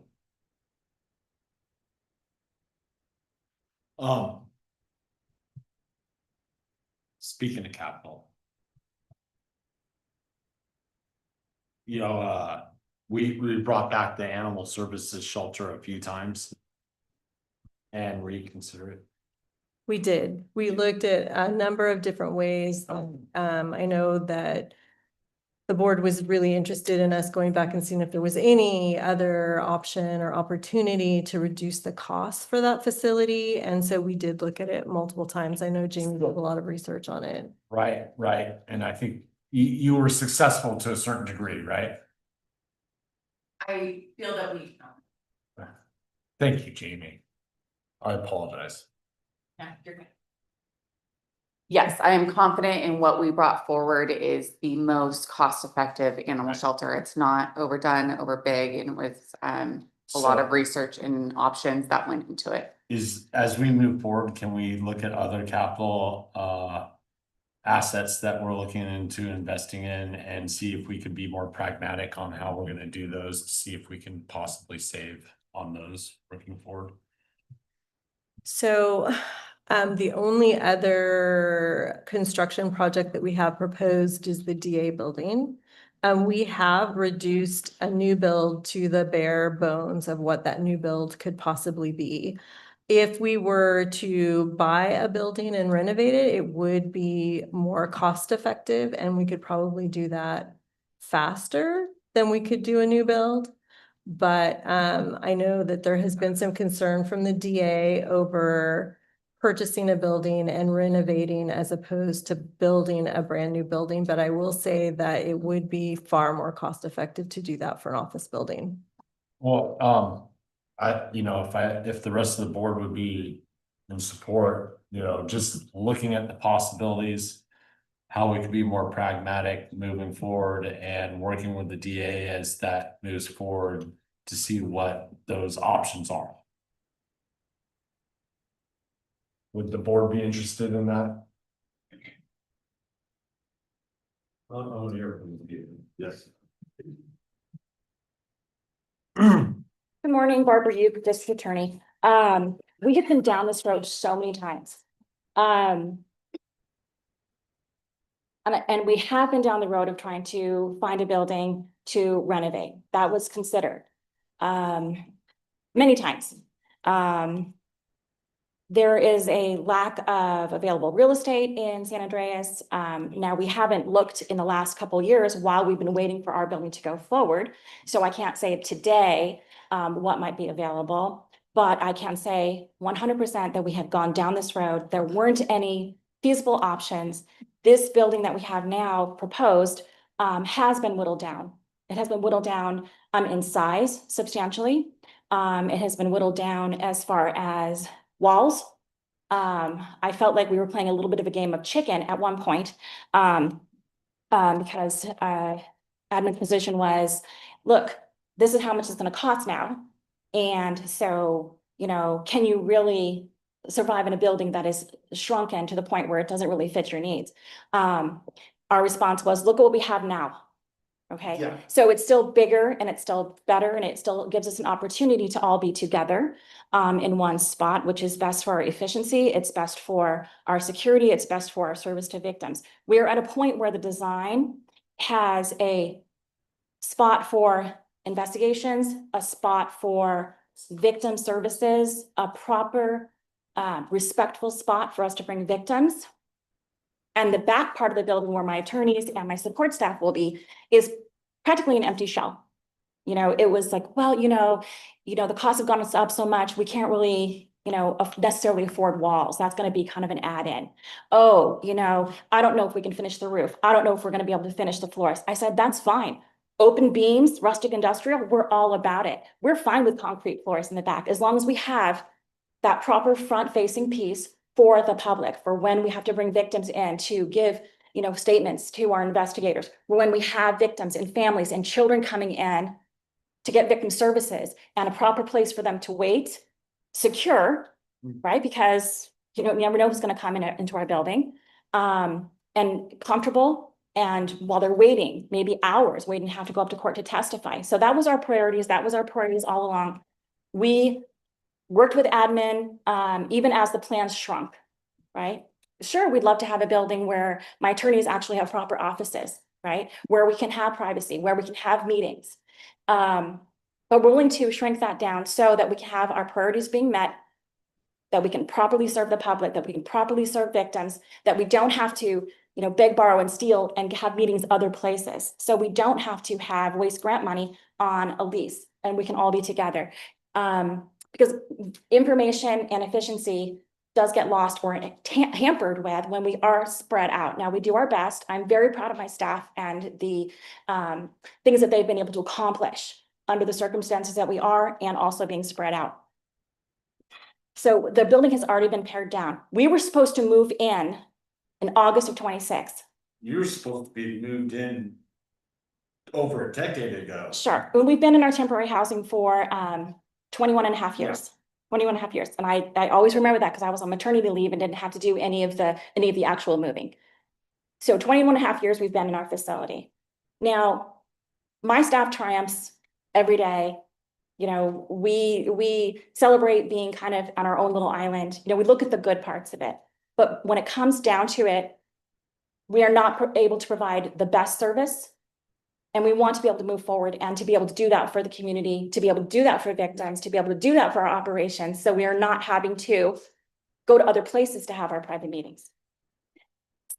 Speaking of capital. We brought back the animal services shelter a few times. And reconsider it. We did. We looked at a number of different ways. I know that the board was really interested in us going back and seeing if there was any other option or opportunity to reduce the cost for that facility. And so we did look at it multiple times. I know Jamie did a lot of research on it. Right. And I think you were successful to a certain degree, right? I feel that we. Thank you, Jamie. I apologize. Yeah, you're good. Yes, I am confident in what we brought forward is the most cost-effective animal shelter. It's not overdone, over big, and with a lot of research and options that went into it. As we move forward, can we look at other capital assets that we're looking into investing in and see if we could be more pragmatic on how we're gonna do those, to see if we can possibly save on those looking forward? So the only other construction project that we have proposed is the DA building. We have reduced a new build to the bare bones of what that new build could possibly be. If we were to buy a building and renovate it, it would be more cost effective, and we could probably do that faster than we could do a new build. But I know that there has been some concern from the DA over purchasing a building and renovating as opposed to building a brand new building. But I will say that it would be far more cost effective to do that for an office building. Well, if the rest of the board would be in support, just looking at the possibilities, how we could be more pragmatic moving forward and working with the DA as that moves forward to see what those options are. Would the board be interested in that? Yes. Good morning, Barbara Uke, District Attorney. We have been down this road so many times. And we have been down the road of trying to find a building to renovate. That was considered many times. There is a lack of available real estate in San Andreas. Now, we haven't looked in the last couple of years while we've been waiting for our building to go forward. So I can't say today what might be available, but I can say 100% that we have gone down this road. There weren't any feasible options. This building that we have now proposed has been whittled down. It has been whittled down in size substantially. It has been whittled down as far as walls. I felt like we were playing a little bit of a game of chicken at one point because admin position was, look, this is how much it's going to cost now. And so, can you really survive in a building that is shrunken to the point where it doesn't really fit your needs? Our response was, look at what we have now. Okay, Yeah. So it's still bigger and it's still better and it still gives us an opportunity to all be together in one spot, which is best for our efficiency. It's best for our security. It's best for our service to victims. We're at a point where the design has a spot for investigations, a spot for victim services, a proper respectful spot for us to bring victims. And the back part of the building where my attorneys and my support staff will be is practically an empty shell. It was like, well, the costs have gone up so much, we can't really, necessarily afford walls. That's going to be kind of an add-in. Oh, I don't know if we can finish the roof. I don't know if we're going to be able to finish the floors. I said, that's fine. Open beams, rustic industrial, we're all about it. We're fine with concrete floors in the back, as long as we have that proper front-facing piece for the public, for when we have to bring victims in to give, statements to our investigators, when we have victims and families and children coming in to get victim services and a proper place for them to wait, secure, right? Because, you never know who's going to come into our building, and comfortable. And while they're waiting, maybe hours waiting to have to go up to court to testify. So that was our priorities. That was our priorities all along. We worked with admin, even as the plans shrunk, right? Sure, we'd love to have a building where my attorneys actually have proper offices, right? Where we can have privacy, where we can have meetings. But we're willing to shrink that down so that we can have our priorities being met, that we can properly serve the public, that we can properly serve victims, that we don't have to, beg, borrow, and steal and have meetings other places. So we don't have to waste grant money on a lease, and we can all be together. Because information and efficiency does get lost or hampered with when we are spread out. Now, we do our best. I'm very proud of my staff and the things that they've been able to accomplish under the circumstances that we are, and also being spread out. So the building has already been pared down. We were supposed to move in in August of 26. You're supposed to be moved in over a decade ago. Sure. Well, we've been in our temporary housing for 21 and a half years. 21 and a half years. And I always remember that because I was on maternity leave and didn't have to do any of the actual moving. So 21 and a half years we've been in our facility. Now, my staff triumphs every day. You know, we celebrate being kind of on our own little island. You know, we look at the good parts of it. But when it comes down to it, we are not able to provide the best service. And we want to be able to move forward and to be able to do that for the community, to be able to do that for victims, to be able to do that for our operations. So we are not having to go to other places to have our private meetings.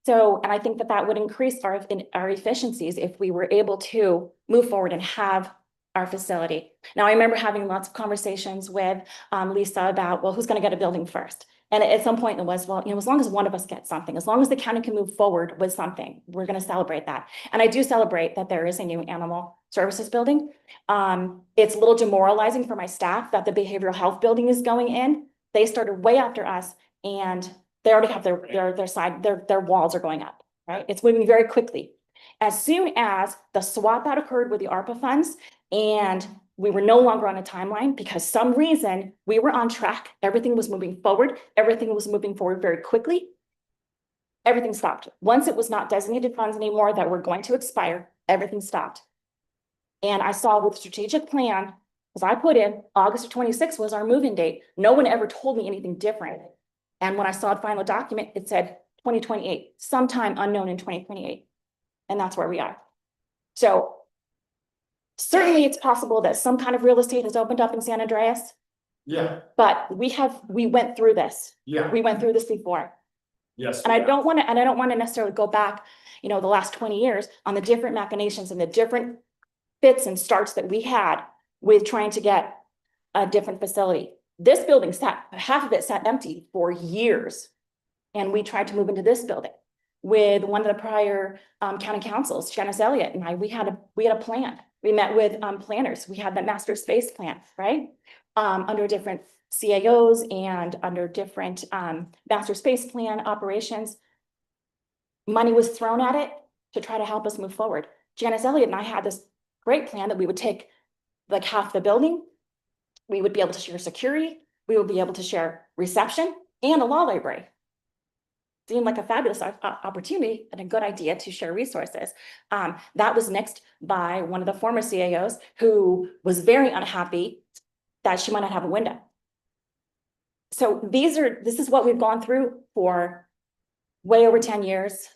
So, and I think that that would increase our efficiencies if we were able to move forward and have our facility. Now, I remember having lots of conversations with Lisa about, well, who's going to get a building first? And at some point it was, well, you know, as long as one of us gets something, as long as the county can move forward with something, we're going to celebrate that. And I do celebrate that there is a new animal services building. It's a little demoralizing for my staff that the behavioral health building is going in. They started way after us and they already have their walls are going up, right? It's moving very quickly. As soon as the swap out occurred with the ARPA funds and we were no longer on a timeline because some reason we were on track. Everything was moving forward. Everything was moving forward very quickly. Everything stopped. Once it was not designated funds anymore that were going to expire, everything stopped. And I saw with the strategic plan, as I put in, August of 26 was our move-in date. No one ever told me anything different. And when I saw the final document, it said 2028, sometime unknown in 2028. And that's where we are. So certainly it's possible that some kind of real estate has opened up in San Andreas, Yeah, but we went through this. yeah, We went through this before. yes. And I don't want to necessarily go back, you know, the last 20 years on the different machinations and the different fits and starts that we had with trying to get a different facility. This building half of it sat empty for years. And we tried to move into this building with one of the prior county councils, Janice Elliott and I, we had a plan. We met with planners. We had the master space plan, right? Under different CAOs and under different master space plan operations. Money was thrown at it to try to help us move forward. Janice Elliott and I had this great plan that we would take like half the building. We would be able to share security. We would be able to share reception and a law library. Seemed like a fabulous opportunity and a good idea to share resources. That was nixed by one of the former CAOs who was very unhappy that she might not have a window. So this is what we've gone through for way over 10 years.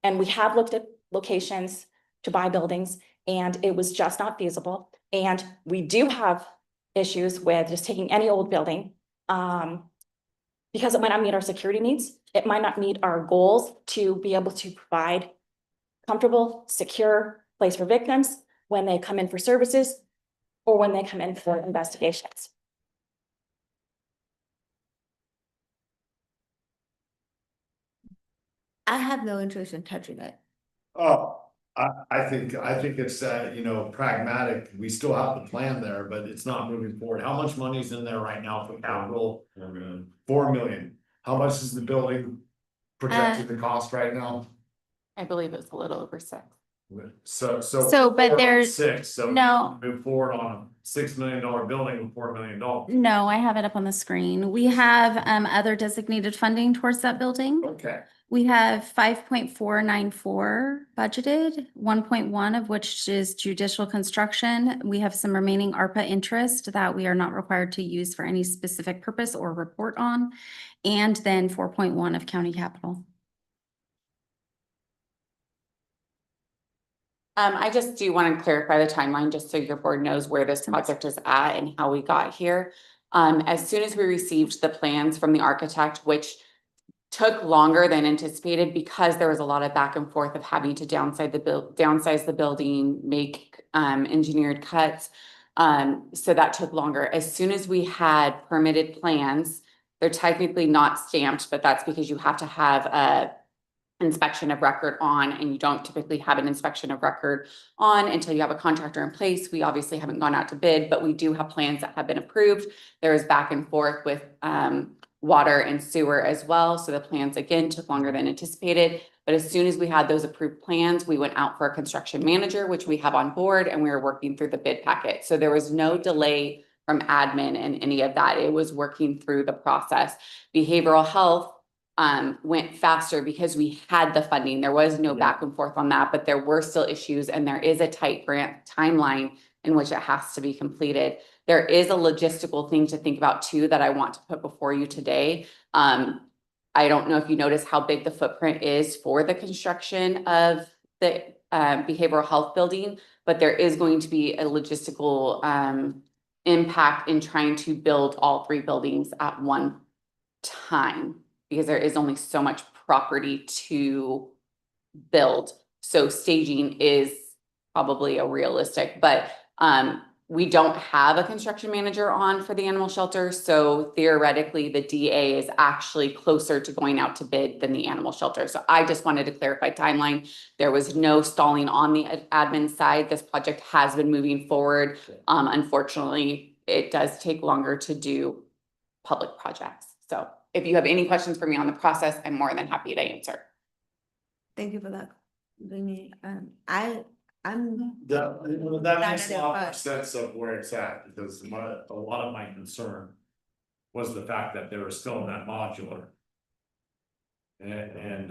And we have looked at locations to buy buildings and it was just not feasible. And we do have issues with just taking any old building because it might not meet our security needs. It might not meet our goals to be able to provide comfortable, secure place for victims when they come in for services or when they come in for investigations. I have no interest in touching it. Oh, I think it's, you know, pragmatic. We still have the plan there, but it's not moving forward. How much money's in there right now for capital? 4 million. How much is the building projected to cost right now? I believe it's a little over 6. So, but there's, 6, so no. move forward on a $6 million building with $4 million. No, I have it up on the screen. We have other designated funding towards that building. Okay. We have 5.494 budgeted, 1.1 of which is judicial construction. We have some remaining ARPA interest that we are not required to use for any specific purpose or report on. And then 4.1 of county capital. I just do want to clarify the timeline, just so your board knows where this project is at and how we got here. As soon as we received the plans from the architect, which took longer than anticipated because there was a lot of back and forth of having to downsize the building, make engineered cuts. So that took longer. As soon as we had permitted plans, they're technically not stamped, but that's because you have to have a inspection of record on, and you don't typically have an inspection of record on until you have a contractor in place. We obviously haven't gone out to bid, but we do have plans that have been approved. There is back and forth with water and sewer as well. So the plans again took longer than anticipated. But as soon as we had those approved plans, we went out for a construction manager, which we have on board, and we were working through the bid packet. So there was no delay from admin and any of that. It was working through the process. Behavioral health went faster because we had the funding. There was no back and forth on that, but there were still issues, and there is a tight grant timeline in which it has to be completed. There is a logistical thing to think about too that I want to put before you today. I don't know if you notice how big the footprint is for the construction of the behavioral health building, but there is going to be a logistical impact in trying to build all 3 buildings at one time, because there is only so much property to build. So staging is probably a realistic, but we don't have a construction manager on for the animal shelter. So theoretically, the DA is actually closer to going out to bid than the animal shelter. So I just wanted to clarify timeline. There was no stalling on the admin side. This project has been moving forward. Unfortunately, it does take longer to do public projects. So if you have any questions for me on the process, I'm more than happy to answer. Thank you for that, Vinny. I'm That makes a lot more sense of where it's at, because a lot of my concern was the fact that they were still in that modular. And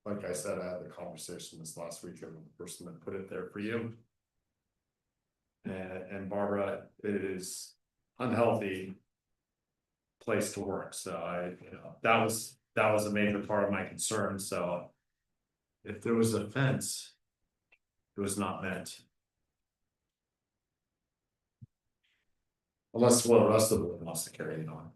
like I said, I had the conversation this last week with the person that put it there for you. And Barbara, it is unhealthy place to work, so that was a major part of my concern, so. If there was a fence, it was not meant. Unless the rest of it wants to carry it on.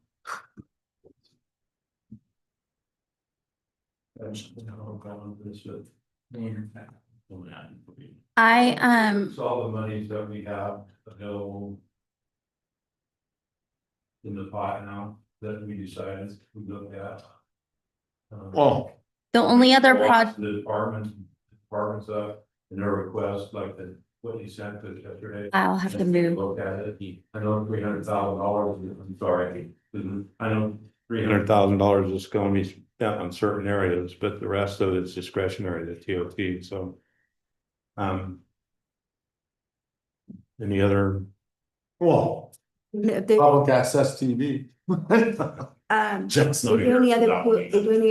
I All the monies that we have available in the pot now that we decided we looked at. Well, the only other project. The departments in their request, like what you sent us yesterday. I'll have to move. Look at it. I know $300,000, I'm sorry. I know $300,000 is gonna be spent on certain areas, but the rest of it's discretionary, the TOT, so. Any other? well, public access TV. Jeff's not here. Is there any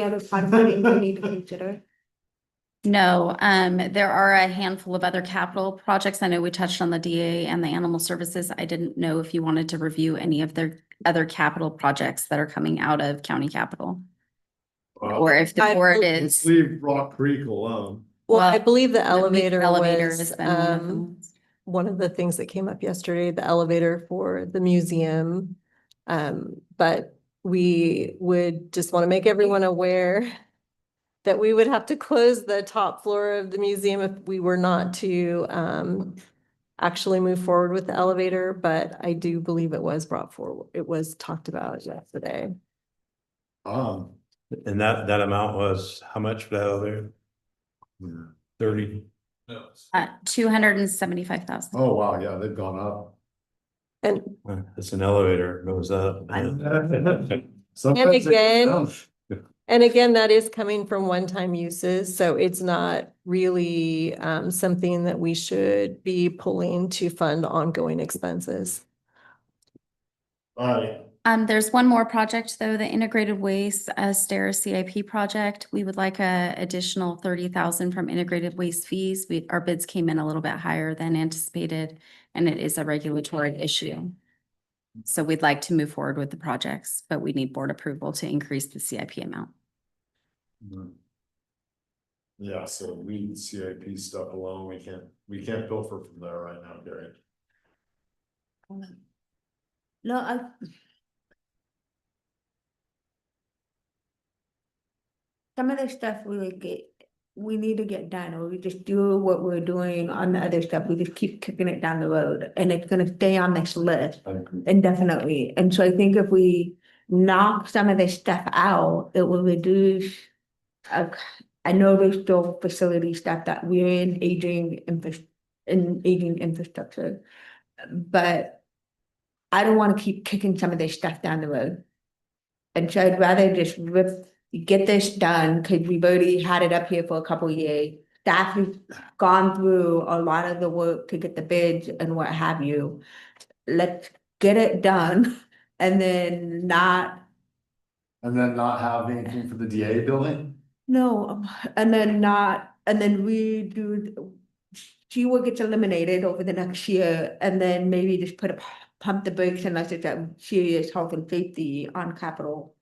other part of it we need to consider? No, there are a handful of other capital projects. I know we touched on the DA and the animal services. I didn't know if you wanted to review any of their other capital projects that are coming out of county capital. Or if the board Let's is, leave Rock Creek alone. Well, I Well, believe the the elevator elevator was, has been one of them. one of the things that came up yesterday, the elevator for the museum. But we would just want to make everyone aware that we would have to close the top floor of the museum if we were not to actually move forward with the elevator, but I do believe it was brought forward. It was talked about yesterday. And that amount was how much for that other? 30. 275,000. Oh, wow, yeah, they've gone up. And It's an elevator, it goes up. Sometimes they go again, down. and again, that is coming from one-time uses, so it's not really something that we should be pulling to fund ongoing expenses. There's one more project though, the integrated waste STAIR CIP project. We would like a additional 30,000 from integrated waste fees. Our bids came in a little bit higher than anticipated, and it is a regulatory issue. So we'd like to move forward with the projects, but we need board approval to increase the CIP amount. Yeah, so leave the CIP stuff alone, we can't pilfer from there right now, Gary. No, some of the stuff we need to get done, or we just do what we're doing on the other stuff. We just keep kicking it down the road, and it's gonna stay on this list indefinitely. And so I think if we knock some of this stuff out, it will reduce. I know there's still facility stuff that we're in aging infrastructure, but I don't want to keep kicking some of this stuff down the road. And so I'd rather just get this done, because we've already had it up here for a couple of years. Staff has gone through a lot of the work to get the bids and what have you. Let's get it done and then not, And then not have anything for the DA building? no, and then redo. She work gets eliminated over the next year, and then maybe just pump the brakes unless it's a serious health and safety on capital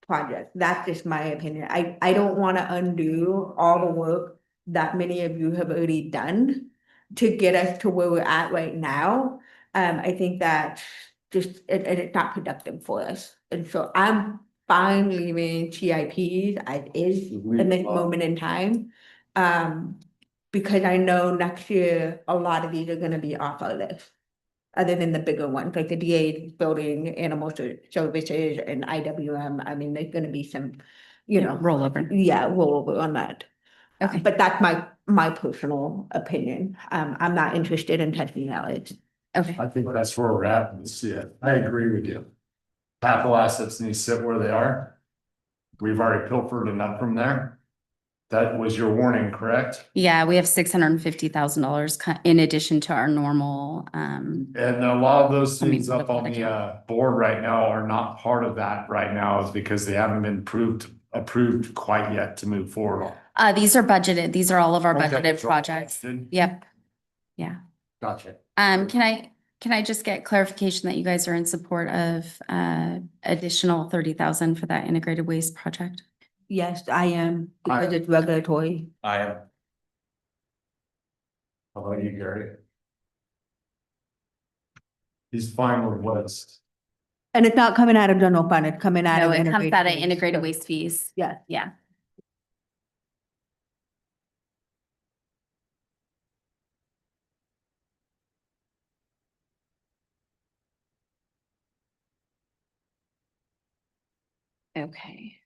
project. That's just my opinion. I don't want to undo all the work that many of you have already done to get us to where we're at right now. I think that it's not productive for us. And so I'm fine leaving CIPs as is in this moment in time. Because I know next year, a lot of these are gonna be off our list. Other than the bigger ones, like the DA building, services and IWM, I mean, there's gonna be some, Rollover. yeah, rollover on that. Okay. But that's my personal opinion. I'm not interested in touching that. Okay. I think that's where we're at. Let's see it. I agree with you. Capital assets need to sit where they are. We've already pilfered enough from there. That was your warning, correct? Yeah, we have $650,000 in addition to our normal, And a lot of those I mean, things up on the board right now are not part of that right now, is because they haven't been approved quite yet to move forward on. these are budgeted. These are all of our Okay, budgeted so projects. budgeted. Yep. Yeah. Gotcha. Can I just get clarification that you guys are in support of additional 30,000 for that integrated waste project? Yes, I am, because it's regulatory. I am. How about you, Gary? He's fine with what's. And it's not coming out of general fund, it's coming out No, of. it comes out of waste. integrated waste fees. Yeah. Yeah. Okay.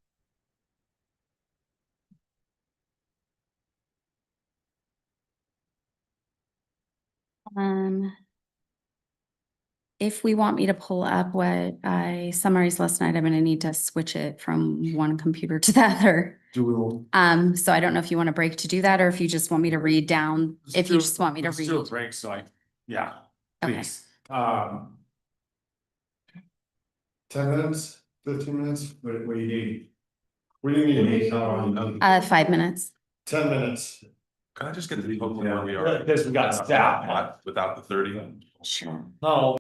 If we want me to pull up what I summarized last night, I'm gonna need to switch it from one computer to the other. So I don't know if you want a break to do that, or if you just want me to read down, if you just want me to Let's do a read. break, so yeah, Okay. please. 10 minutes, 15 minutes, what do you need? What do you need? 5 minutes. 10 minutes. Can I just get the people where we are? Because we got staff. Without the 30? Sure. No,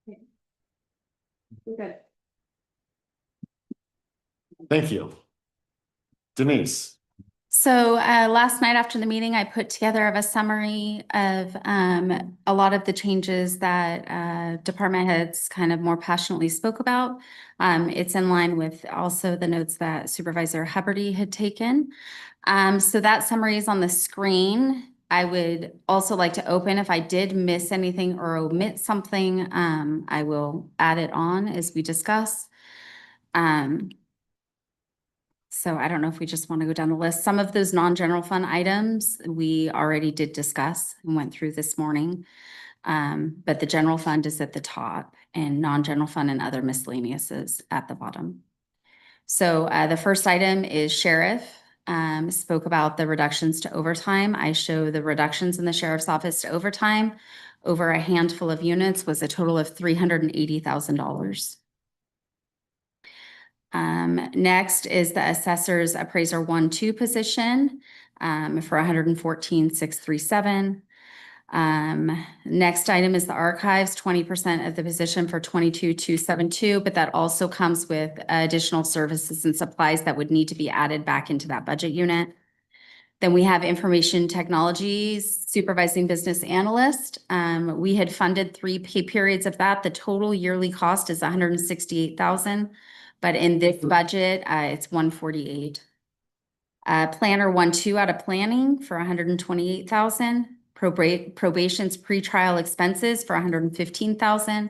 Good. Thank you. Denise. So last night after the meeting, I put together a summary of a lot of the changes that department heads kind of more passionately spoke about. It's in line with also the notes that Supervisor Huberty had taken. So that summary is on the screen. I would also like to open, if I did miss anything or omit something, I will add it on as we discuss. So I don't know if we just want to go down the list. Some of those non-general fund items we already did discuss and went through this morning. But the general fund is at the top and non-general fund and other miscellaneous is at the bottom. So the first item is sheriff. Spoke about the reductions to overtime. I show the reductions in the sheriff's office to overtime over a handful of units was a total of $380,000. Next is the assessor's appraiser 1-2 position for $114,637. Next item is the archives, 20% of the position for $22,272, but that also comes with additional services and supplies that would need to be added back into that budget unit. Then we have information technologies, supervising business analyst. We had funded 3 pay periods of that. The total yearly cost is $168,000. But in this budget, it's $148,000. Planner 1-2 out of planning for $128,000. Probation's pretrial expenses for $115,000.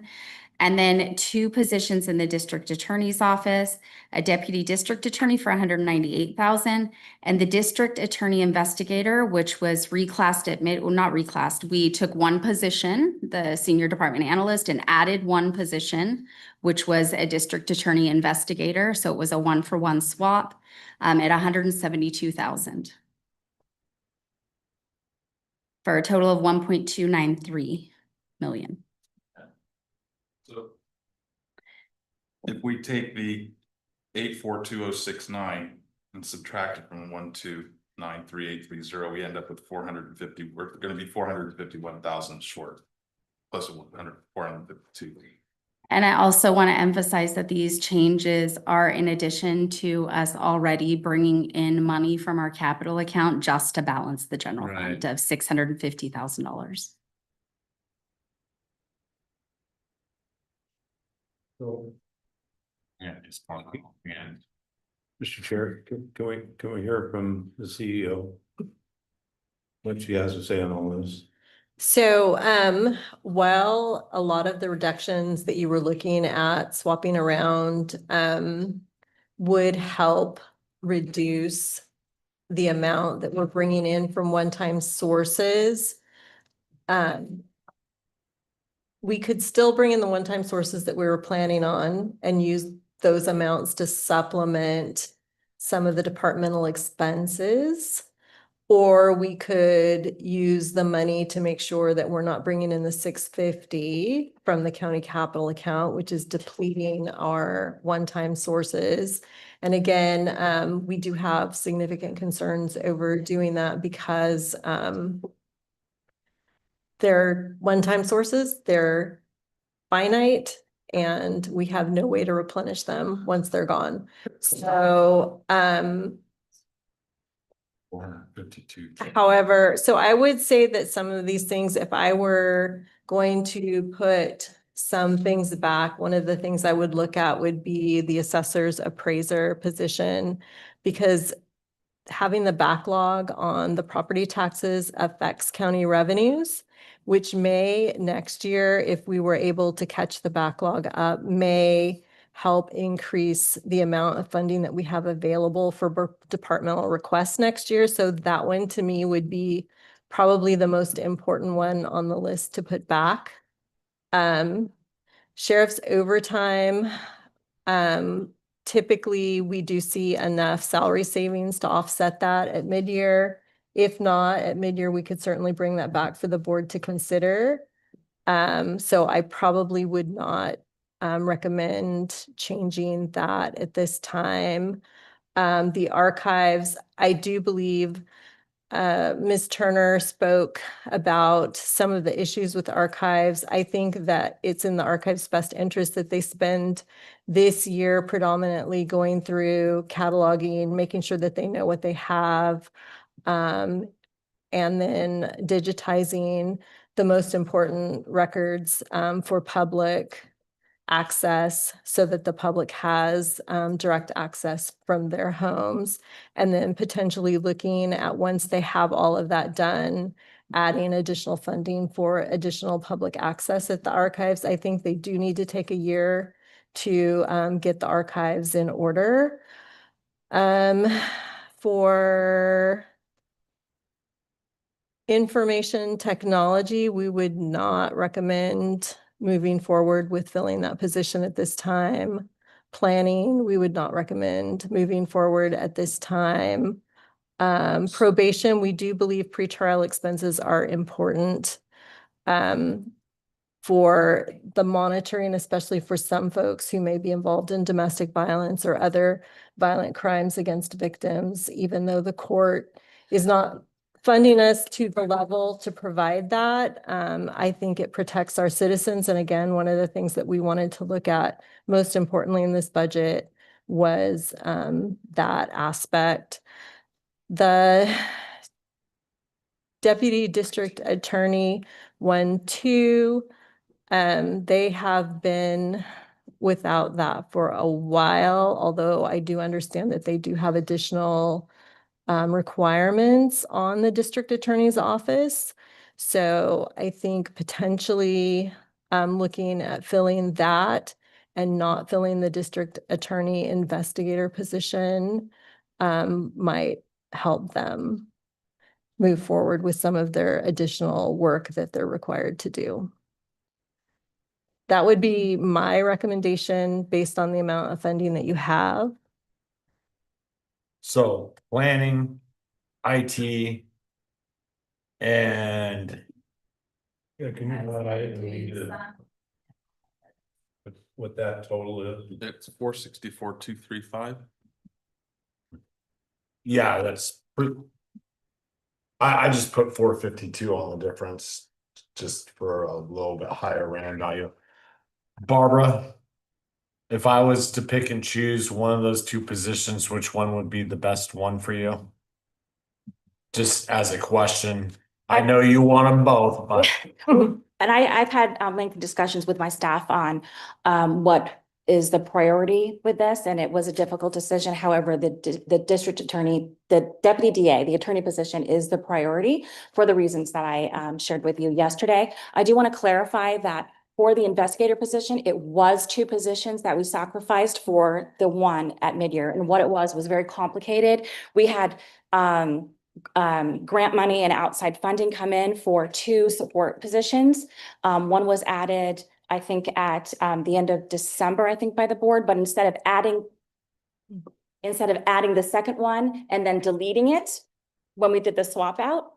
And then 2 positions in the district attorney's office, a deputy district attorney for $198,000, and the district attorney investigator, which was reclassed not reclassed. We took 1 position, the senior department analyst, and added 1 position, which was a district attorney investigator. So it was a 1-for-1 swap at $172,000 for a total of $1.293 million. So if we take the 842,069 and subtract it from 1293830, we end up with 450. We're going to be 451,000 short, plus 452. And I also want to emphasize that these changes are in addition to us already bringing in money from our capital account just to balance the general fund of $650,000. So, Yeah, it's probably, and Mr. Chair, can we hear from the CEO? What she has to say on all this? So, while a lot of the reductions that you were looking at swapping around, would help reduce the amount that we're bringing in from one-time sources, we could still bring in the one-time sources that we were planning on and use those amounts to supplement some of the departmental expenses. Or we could use the money to make sure that we're not bringing in the $650 from the county capital account, which is depleting our one-time sources. And again, we do have significant concerns over doing that because they're one-time sources, they're finite, and we have no way to replenish them once they're gone. So, 452. however, so I would say that some of these things, if I were going to put some things back, one of the things I would look at would be the assessor's appraiser position, because having the backlog on the property taxes affects county revenues, which may next year, if we were able to catch the backlog up, may help increase the amount of funding that we have available for departmental requests next year. So that one to me would be probably the most important one on the list to put back. Sheriff's overtime, typically we do see enough salary savings to offset that at mid-year. If not, at mid-year, we could certainly bring that back for the board to consider. So I probably would not recommend changing that at this time. The archives, I do believe Ms. Turner spoke about some of the issues with the archives. I think that it's in the archives' best interest that they spend this year predominantly going through cataloging, making sure that they know what they have, and then digitizing the most important records for public access so that the public has direct access from their homes. And then potentially looking at, once they have all of that done, adding additional funding for additional public access at the archives. I think they do need to take a year to get the archives in order. For information technology, we would not recommend moving forward with filling that position at this time. Planning, we would not recommend moving forward at this time. Probation, we do believe pretrial expenses are important for the monitoring, especially for some folks who may be involved in domestic violence or other violent crimes against victims, even though the court is not funding us to the level to provide that. I think it protects our citizens. And again, one of the things that we wanted to look at most importantly in this budget was that aspect. The Deputy District Attorney 1-2, they have been without that for a while, although I do understand that they do have additional requirements on the district attorney's office. So I think potentially looking at filling that and not filling the district attorney investigator position might help them move forward with some of their additional work that they're required to do. That would be my recommendation based on the amount of funding that you have. So planning, IT. And Yeah, can you what that total is? It's 464,235. yeah, I just put 452 on the difference, just for a little bit higher rand value. Barbara, if I was to pick and choose one of those two positions, which one would be the best one for you? Just as a question, I know you want them both, but And I've had lengthy discussions with my staff on what is the priority with this, and it was a difficult decision. However, the district attorney, the deputy DA, the attorney position is the priority for the reasons that I shared with you yesterday. I do want to clarify that for the investigator position, it was two positions that we sacrificed for the one at midyear. And what it was very complicated. We had grant money and outside funding come in for two support positions. One was added, I think, at the end of December, I think, by the board, but instead of adding the second one and then deleting it when we did the swap out,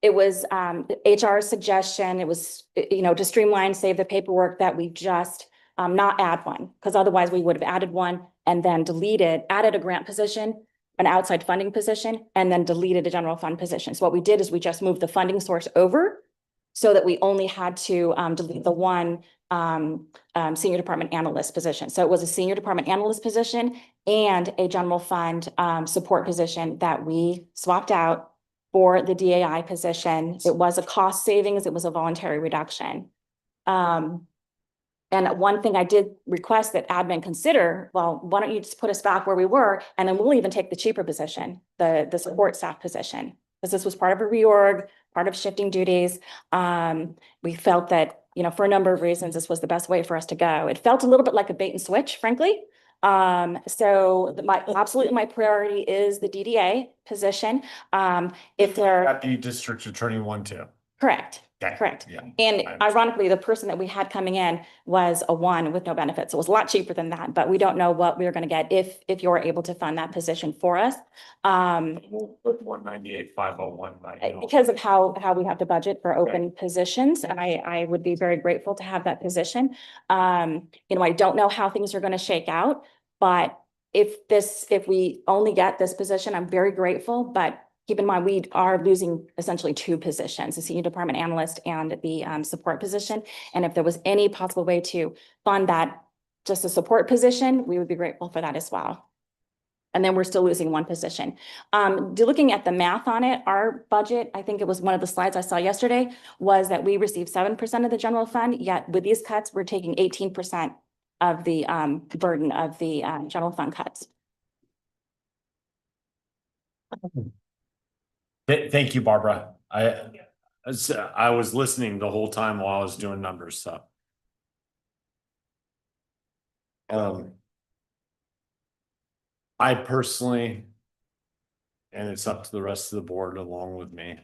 it was HR's suggestion. It was, to streamline, save the paperwork, that we just not add one, because otherwise we would have added one and then added a grant position, an outside funding position, and then deleted a general fund position. So what we did is we just moved the funding source over so that we only had to delete the one senior department analyst position. So it was a senior department analyst position and a general fund support position that we swapped out for the DAI position. It was a cost savings. It was a voluntary reduction. And one thing I did request that admin consider, well, why don't you just put us back where we were, and then we'll even take the cheaper position, the support staff position, because this was part of a reorg, part of shifting duties. We felt that, for a number of reasons, this was the best way for us to go. It felt a little bit like a bait and switch, frankly. So absolutely my priority is the DDA position. If they're at the district attorney 1-2. correct. Okay. Correct. Yeah. And ironically, the person that we had coming in was a 1 with no benefits. It was a lot cheaper than that, but we don't know what we were going to get if you're able to fund that position for us. With 198,501. Because of how we have to budget for open positions, and I would be very grateful to have that position. I don't know how things are going to shake out, but if we only get this position, I'm very grateful, but keep in mind, we are losing essentially two positions, the senior department analyst and the support position. And if there was any possible way to fund that, just a support position, we would be grateful for that as well. And then we're still losing one position. Looking at the math on it, our budget, I think it was one of the slides I saw yesterday, was that we received 7% of the general fund, yet with these cuts, we're taking 18% of the burden of the general fund cuts. Thank you, Barbara. I was listening the whole time while I was doing numbers, so. I personally, and it's up to the rest of the board along with me,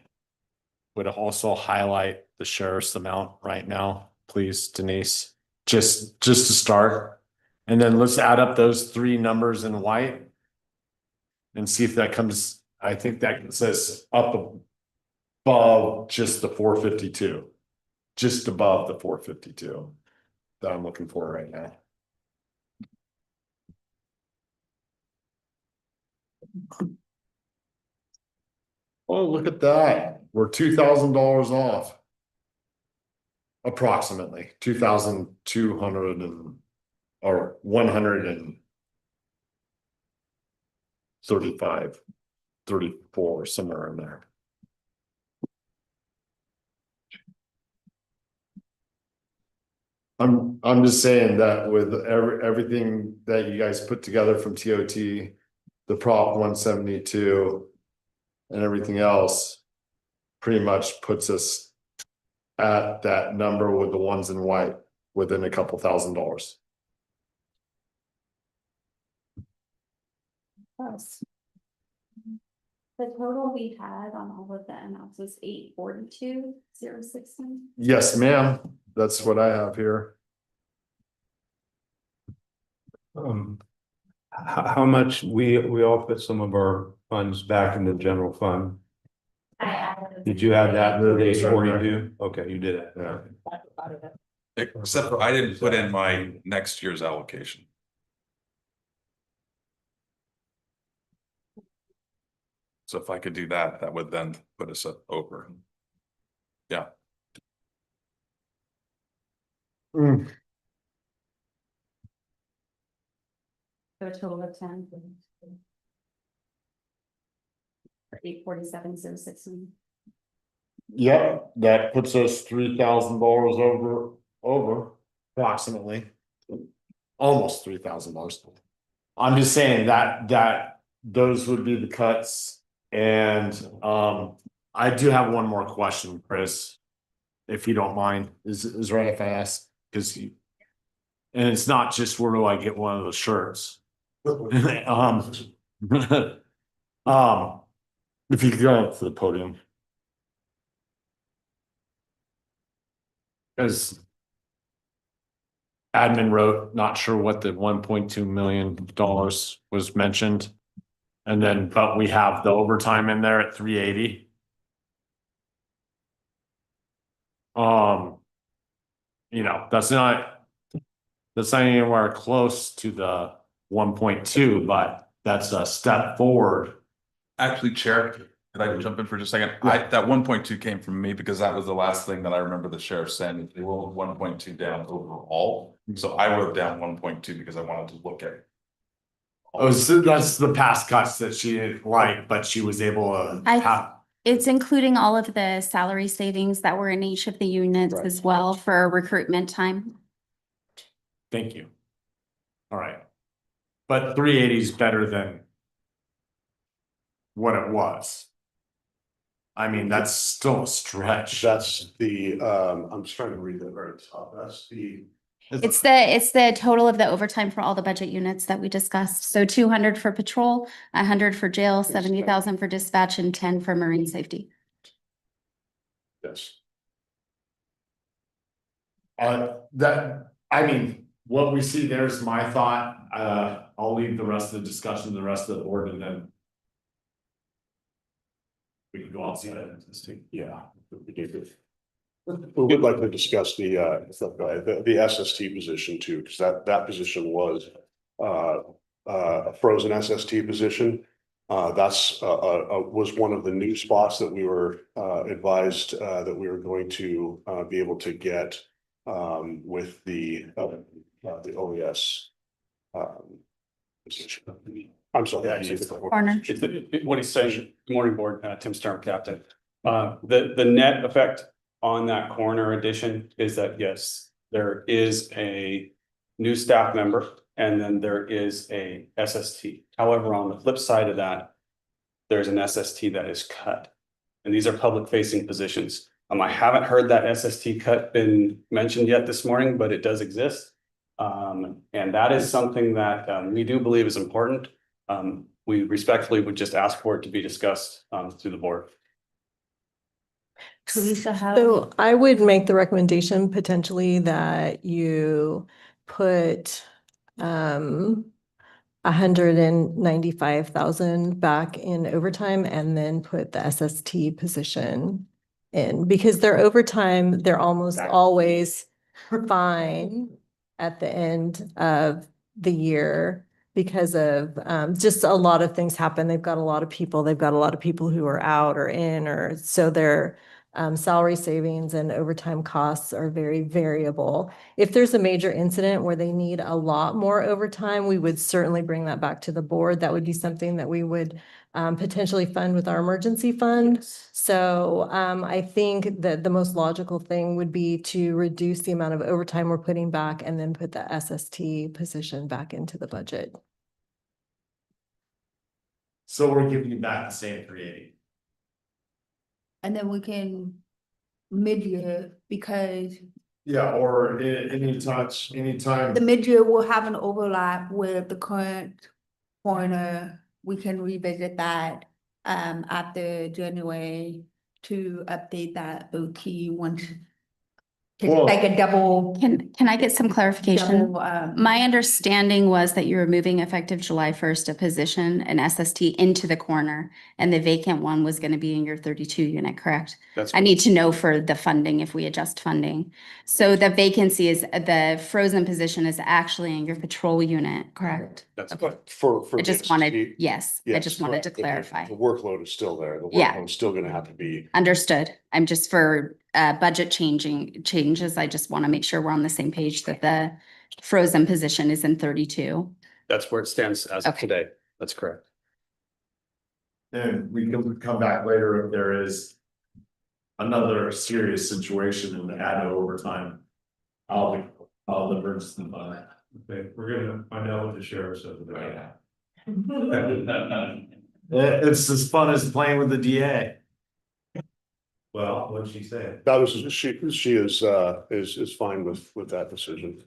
would also highlight the sheriff's amount right now, please, Denise, just to start. And then let's add up those three numbers in white and see if that comes, I think that says up above just the 452, just above the 452 that I'm looking for right now. Oh, look at that. We're $2,000 off. Approximately 2,200 or 135, 34, somewhere in there. I'm just saying that with everything that you guys put together from TOT, the Prop 172 and everything else pretty much puts us at that number with the ones in white within a couple $1,000s. Plus, the total we had on all of the amounts was 842,016. Yes, ma'am. That's what I have here. How much we all put some of our funds back in the general fund? I added. Did you add that to the It's right there. 42? Okay, you did it. Yeah. Except for I didn't put in my next year's allocation. So if I could do that, that would then put us up over. Yeah. Mm. So a total of 10. For 847,016. Yep, that puts us $3,000 over approximately. Almost $3,000. I'm just saying that those would be the cuts. And I do have one more question, Chris. If you don't mind, is right if I ask, because and it's not just where do I get one of the shirts. If you could go up to the podium. As admin wrote, not sure what the $1.2 million was mentioned. And then, but we have the overtime in there at 380. You know, that's not anywhere close to the 1.2, but that's a step forward. Actually, Chair, could I jump in for just a second? That 1.2 came from me because that was the last thing that I remember the sheriff saying. They rolled 1.2 down overall. So I wrote down 1.2 because I wanted to look at it. Oh, so that's the past cuts that she didn't like, but she was able to have. It's including all of the salary savings that were in each of the units Right. as well for recruitment time. Thank you. All right. But 380 is better than what it was. I mean, that's still a stretch. That's the, I'm just trying to read that right at the top. That's the. It's the total of the overtime for all the budget units that we discussed. So 200 for patrol, 100 for jail, 70,000 for dispatch, and 10 for marine safety. Yes. I mean, what we see there's my thought. I'll leave the rest of the discussion to the rest of the board and then we can go outside of this thing. Yeah. We would like to discuss the SST position too, because that position was a frozen SST position. That's was one of the new spots that we were advised that we were going to be able to get with the OES. Position. I'm sorry. Corner. What he's saying, good morning, board, Tim Stern, captain. The net effect on that corner addition is that, yes, there is a new staff member and then there is a SST. However, on the flip side of that, there's an SST that is cut. And these are public facing positions. I haven't heard that SST cut been mentioned yet this morning, but it does exist. And that is something that we do believe is important. We respectfully would just ask for it to be discussed through the board. Teresa, So I would make the recommendation potentially that you put 195,000 back in overtime and then put the SST position in, because their overtime, they're almost always fine at the end of the year because of just a lot of things happen. They've got a lot of people who are out or in, or so their salary savings and overtime costs are very variable. If there's a major incident where they need a lot more overtime, we would certainly bring that back to the board. That would be something that we would potentially fund with our emergency fund. So I think that the most logical thing would be to reduce the amount of overtime we're putting back and then put the SST position back into the budget. So we're giving you back the same 380. and then we can mid-year, because Yeah, or anytime. the mid-year will have an overlap with the current coroner. We can revisit that after January to update that OT once. It's Well- like a double. Can I get some clarification? double, My understanding was that you were moving effective July 1st, a position, an SST into the corner, and the vacant one was going to be in your 32 unit, correct? That's I need to know for the funding, if we adjust funding. So the vacancy is, the frozen position is actually in your patrol unit, correct? That's Okay. For. I just wanted, yes, I Yes, just wanted to correct. clarify. The workload is still there. The Yeah. workload's still gonna have to be. Understood. I'm just for budget changes. I just want to make sure we're on the same page that the frozen position is in 32. That's where it stands as of Okay. today. That's correct. And we can come back later if there is another serious situation and add overtime. I'll emergency fund. Okay, we're gonna find out what the sheriff says about it. It's as fun as playing with the DA. Well, what'd she say? That was, she is fine with that decision.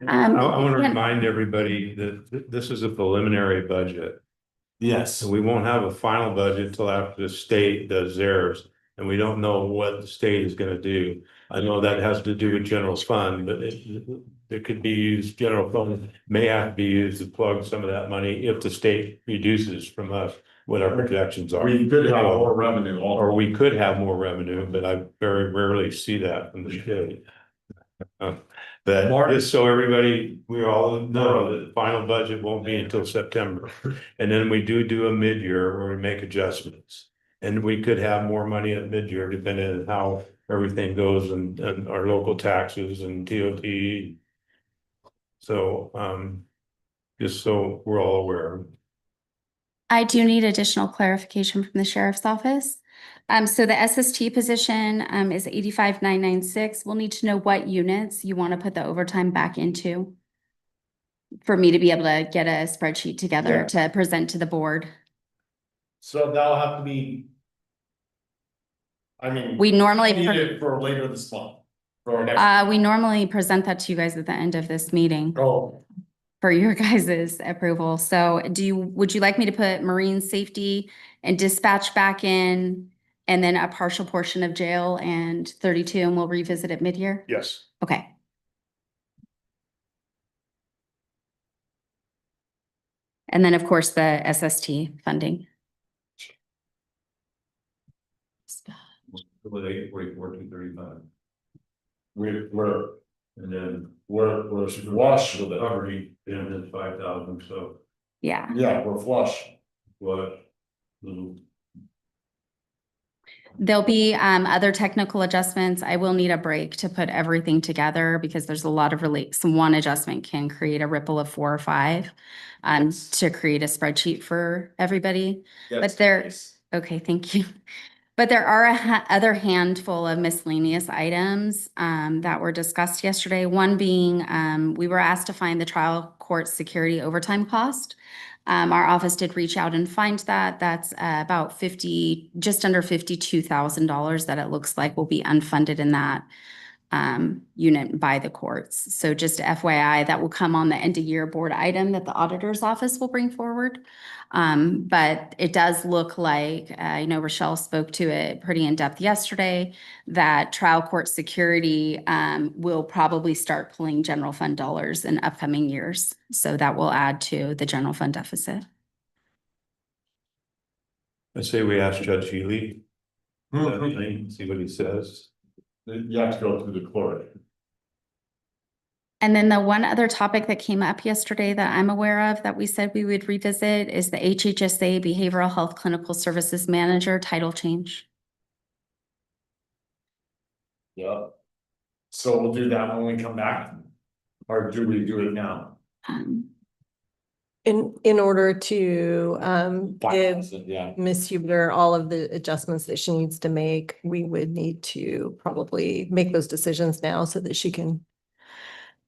I want to remind everybody that this is a preliminary budget. Yes. So we won't have a final budget until after the state does theirs, and we don't know what the state is gonna do. I know that has to do with general fund, but it could be used, general fund may have to be used to plug some of that money if the state reduces from us what our projections are. We could have more revenue. Or we could have more revenue, but I very rarely see that from the state. But just so everybody, we all know that the final budget won't be until September. And then we do a mid-year where we make adjustments. And we could have more money at mid-year depending on how everything goes and our local taxes and TOT. So just so we're all aware. I do need additional clarification from the sheriff's office. So the SST position is 85,996. We'll need to know what units you want to put the overtime back into for me to be able to get a spreadsheet together to present to the board. So that'll have to be. I mean. We normally, Need it for later this month. For next. we normally present that to you guys at the end of this meeting Oh, for your guys' approval. So would you like me to put marine safety and dispatch back in? And then a partial portion of jail and 32, and we'll revisit it mid-year? Yes. Okay. And then, of course, the SST funding. With 844, 235. we're And then we're flush with the recovery, and then 5,000, so Yeah. Yeah, we're flush. what? There'll be other technical adjustments. I will need a break to put everything together because there's a lot of some one adjustment can create a ripple of 4 or 5 to create a spreadsheet for everybody. But okay, thank you. But there are other handful of miscellaneous items that were discussed yesterday. One being we were asked to find the trial court security overtime cost. Our office did reach out and find that. That's about just under $52,000 that it looks like will be unfunded in that unit by the courts. So just FYI, that will come on the end of year board item that the auditor's office will bring forward. But it does look like, Rochelle spoke to it pretty in depth yesterday, that trial court security will probably start pulling general fund dollars in upcoming years. So that will add to the general fund deficit. I say we ask Judge Healy, see what he says. You have to go through the clerk. And then the one other topic that came up yesterday that I'm aware of that we said we would revisit is the HHSA Behavioral Health Clinical Services Manager title change. Yeah. So we'll do that when we come back, or do we do it now? In order to give Yeah. Ms. Huebner all of the adjustments that she needs to make, we would need to probably make those decisions now so that she can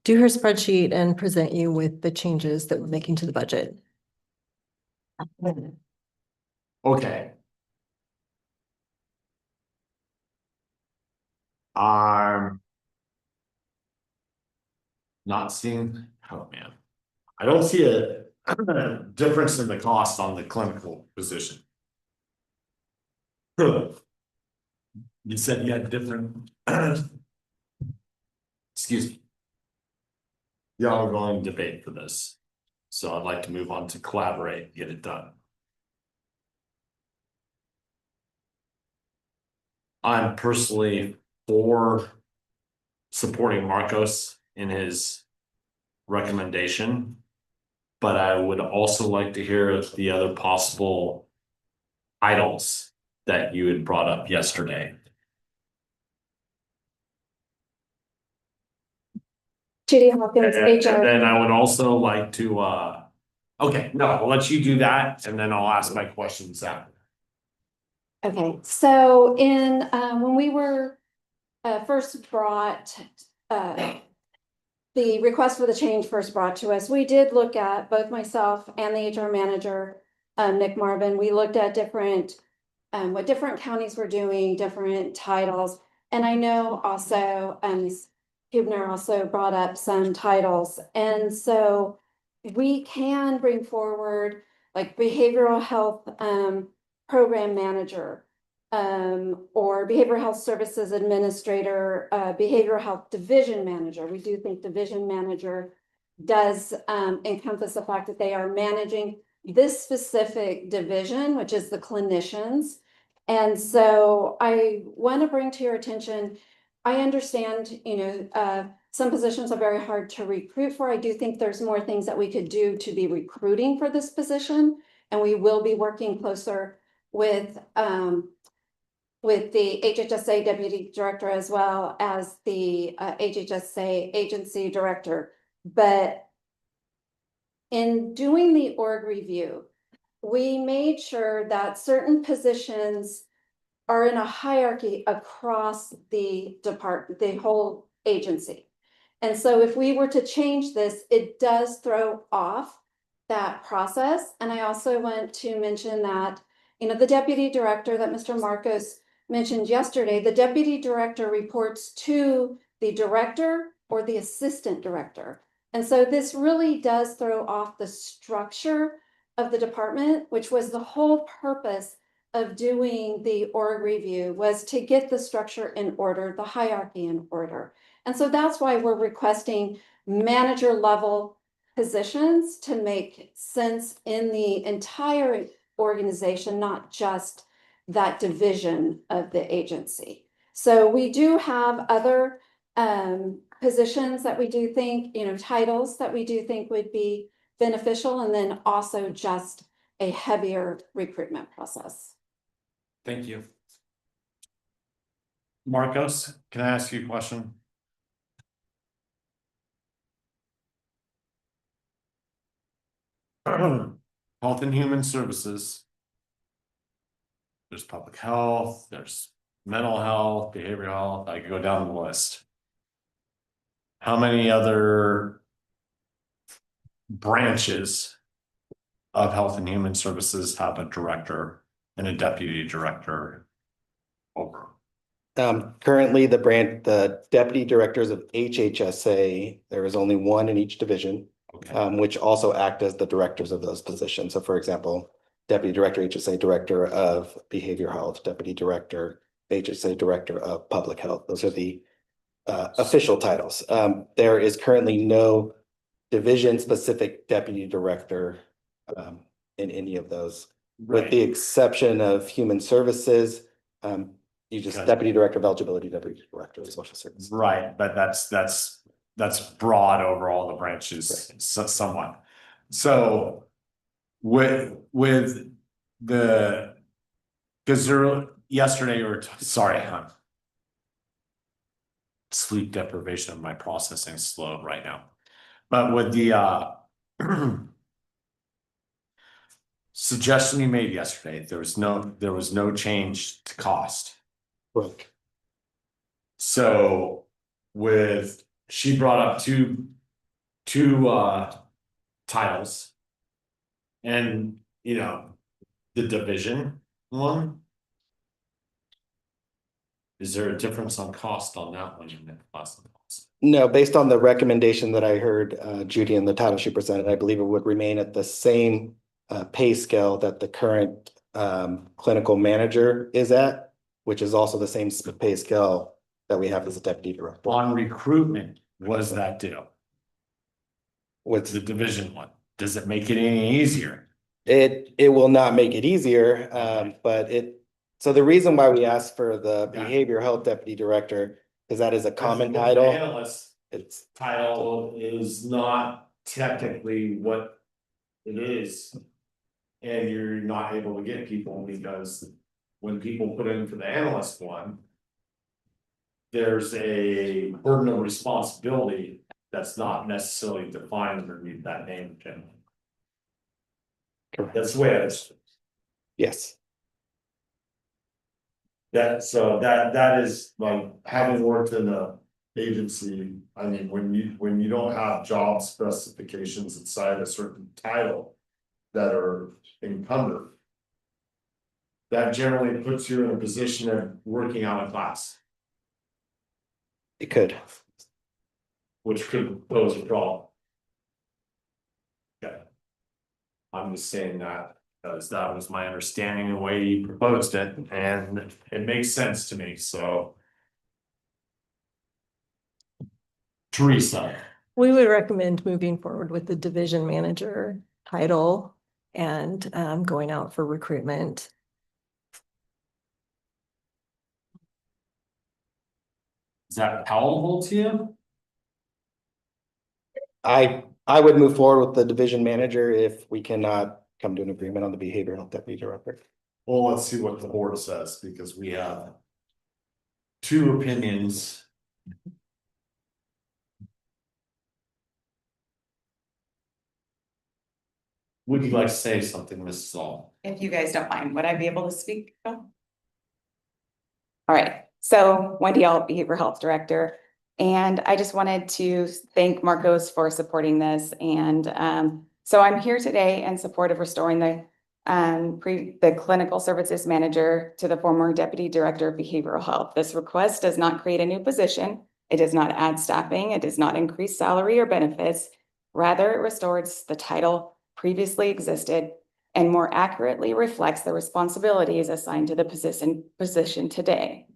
do her spreadsheet and present you with the changes that we're making to the budget. Okay. I'm not seeing, oh man, I don't see a difference in the cost on the clinical position. You said you had different. Excuse me. Y'all are going to debate for this, so I'd like to move on to collaborate and get it done. I'm personally for supporting Marcos in his recommendation, but I would also like to hear the other possible items that you had brought up yesterday. Judy Hawkins, And HR. then I would also like to, okay, no, I'll let you do that, and then I'll ask my questions after. Okay, so when we were first brought, the request for the change first brought to us, we did look at, both myself and the HR manager, Nick Marvin, we looked at what different counties were doing, different titles. And I know also, Hubner also brought up some titles. And so we can bring forward like behavioral health program manager, or behavioral health services administrator, behavioral health division manager. We do think division manager does encompass the fact that they are managing this specific division, which is the clinicians. And so I want to bring to your attention, I understand, some positions are very hard to recruit for. I do think there's more things that we could do to be recruiting for this position. And we will be working closer with the HHSA Deputy Director as well as the HHSA Agency Director. But in doing the org review, we made sure that certain positions are in a hierarchy across the department, the whole agency. And so if we were to change this, it does throw off that process. And I also want to mention that, the deputy director that Mr. Marcos mentioned yesterday, the deputy director reports to the director or the assistant director. And so this really does throw off the structure of the department, which was the whole purpose of doing the org review, was to get the structure in order, the hierarchy in order. And so that's why we're requesting manager level positions to make sense in the entire organization, not just that division of the agency. So we do have other positions that we do think, titles that we do think would be beneficial, and then also just a heavier recruitment process. Thank you. Marcos, can I ask you a question? Health and Human Services. There's public health, there's mental health, behavioral health, I could go down the list. How many other branches of Health and Human Services have a director and a deputy director over? Currently, the deputy directors of HHSA, there is only one in each division, Okay. which also act as the directors of those positions. So for example, deputy director, HSA director of behavioral health, deputy director, HSA director of public health. Those are the official titles. There is currently no division-specific deputy director in any of those, with the exception of human services. You just deputy director of eligibility, deputy director of social services. Right, but that's broad over all the branches somewhat. So with the, because yesterday or sorry, sleep deprivation of my processing is slow right now. But with the suggestion you made yesterday, there was no change to cost. Right. So she brought up two titles. And the division one. Is there a difference on cost on that one? No, based on the recommendation that I heard Judy and the title she presented, I believe it would remain at the same pay scale that the current clinical manager is at, which is also the same pay scale that we have as a deputy director. On recruitment, was that deal? What's the division one? Does it make it any easier? It will not make it easier, but so the reason why we asked for the behavioral health deputy director is that is a common title. Analyst title is not technically what it is. And you're not able to get people because when people put in for the analyst one, there's a burden of responsibility that's not necessarily defined underneath that name generally. That's the way it is. Yes. That is like having worked in a agency. I mean, when you don't have job specifications inside a certain title that are encumbered, that generally puts you in a position of working out of class. It could. Which could pose a problem. Okay. I'm just saying that because that was my understanding of the way you proposed it, and it makes sense to me, so. Teresa. We would recommend moving forward with the division manager title and going out for recruitment. Is that palatable to you? I would move forward with the division manager if we cannot come to an agreement on the behavioral health deputy director. Well, let's see what the board says, because we have two opinions. Would you like to say something, Mrs. Saul? If you guys don't mind, would I be able to speak? All right, so Wendy, behavioral health director. And I just wanted to thank Marcos for supporting this. And so I'm here today in support of restoring the clinical services manager to the former deputy director of behavioral health. This request does not create a new position. It does not add staffing. It does not increase salary or benefits. Rather, it restores the title previously existed and more accurately reflects the responsibilities assigned to the position today.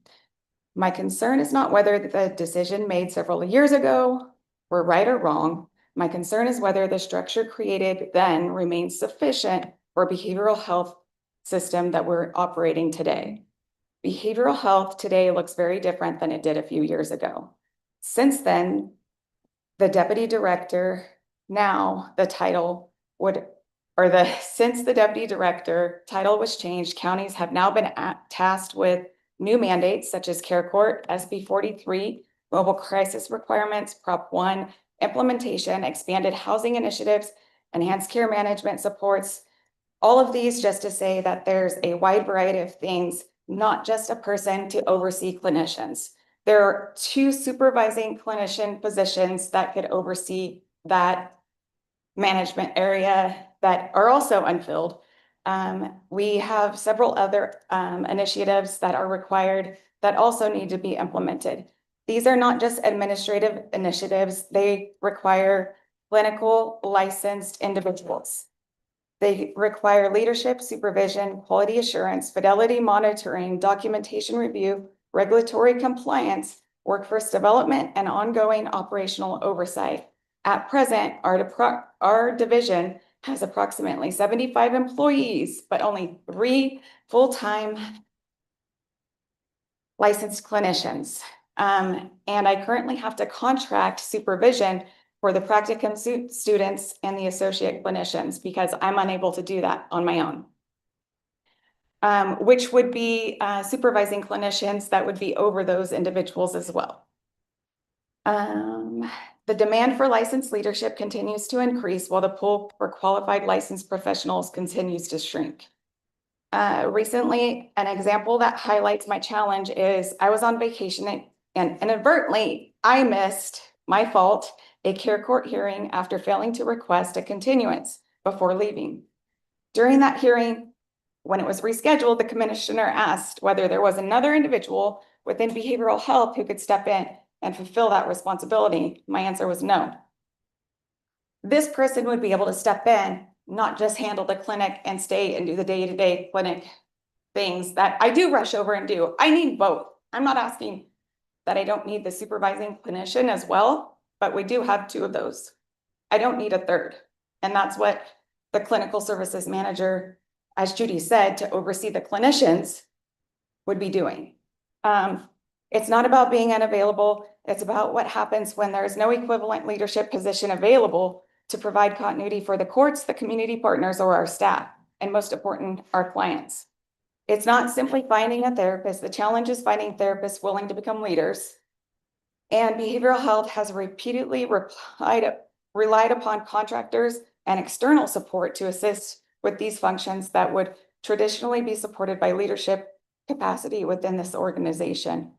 My concern is not whether the decision made several years ago were right or wrong. My concern is whether the structure created then remains sufficient for a behavioral health system that we're operating today. Behavioral health today looks very different than it did a few years ago. Since then, the deputy director, now the title would, since the deputy director title was changed, counties have now been tasked with new mandates such as Care Court, SB 43, mobile crisis requirements, Prop 1, implementation, expanded housing initiatives, enhanced care management supports. All of these just to say that there's a wide variety of things, not just a person to oversee clinicians. There are 2 supervising clinician positions that could oversee that management area that are also unfilled. We have several other initiatives that are required that also need to be implemented. These are not just administrative initiatives. They require clinical licensed individuals. They require leadership, supervision, quality assurance, fidelity monitoring, documentation review, regulatory compliance, workforce development, and ongoing operational oversight. At present, our division has approximately 75 employees, but only 3 full-time licensed clinicians. And I currently have to contract supervision for the practicum students and the associate clinicians because I'm unable to do that on my own. Which would be supervising clinicians that would be over those individuals as well. The demand for licensed leadership continues to increase while the pool for qualified licensed professionals continues to shrink. Recently, an example that highlights my challenge is I was on vacation and inadvertently I missed, my fault, a Care Court hearing after failing to request a continuance before leaving. During that hearing, when it was rescheduled, the commissioner asked whether there was another individual within behavioral health who could step in and fulfill that responsibility. My answer was no. This person would be able to step in, not just handle the clinic and stay and do the day-to-day clinic things that I do rush over and do. I need both. I'm not asking that I don't need the supervising clinician as well, but we do have 2 of those. I don't need a third. And that's what the clinical services manager, as Judy said, to oversee the clinicians would be doing. It's not about being unavailable. It's about what happens when there's no equivalent leadership position available to provide continuity for the courts, the community partners, or our staff, and most important, our clients. It's not simply finding a therapist. The challenge is finding therapists willing to become leaders. And behavioral health has repeatedly relied upon contractors and external support to assist with these functions that would traditionally be supported by leadership capacity within this organization.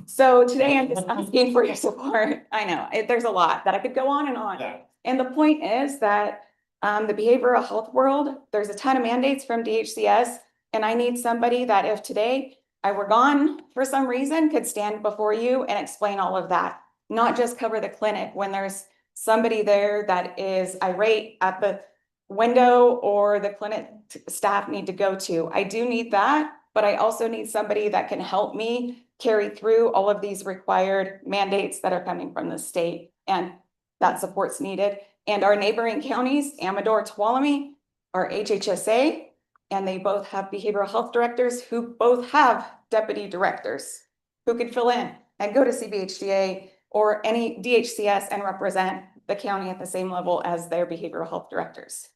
So today I'm just asking for your support. I know there's a lot that I could go on and on. Yeah. And the point is that the behavioral health world, there's a ton of mandates from DHCS, and I need somebody that if today I were gone for some reason, could stand before you and explain all of that, not just cover the clinic when there's somebody there that is irate at the window or the clinic staff need to go to. I do need that, but I also need somebody that can help me carry through all of these required mandates that are coming from the state, and that support's needed. And our neighboring counties, Amador, Tuolumne, are HHSA, and they both have behavioral health directors who both have deputy directors who could fill in and go to CBHDA or any DHCS and represent the county at the same level as their behavioral health directors.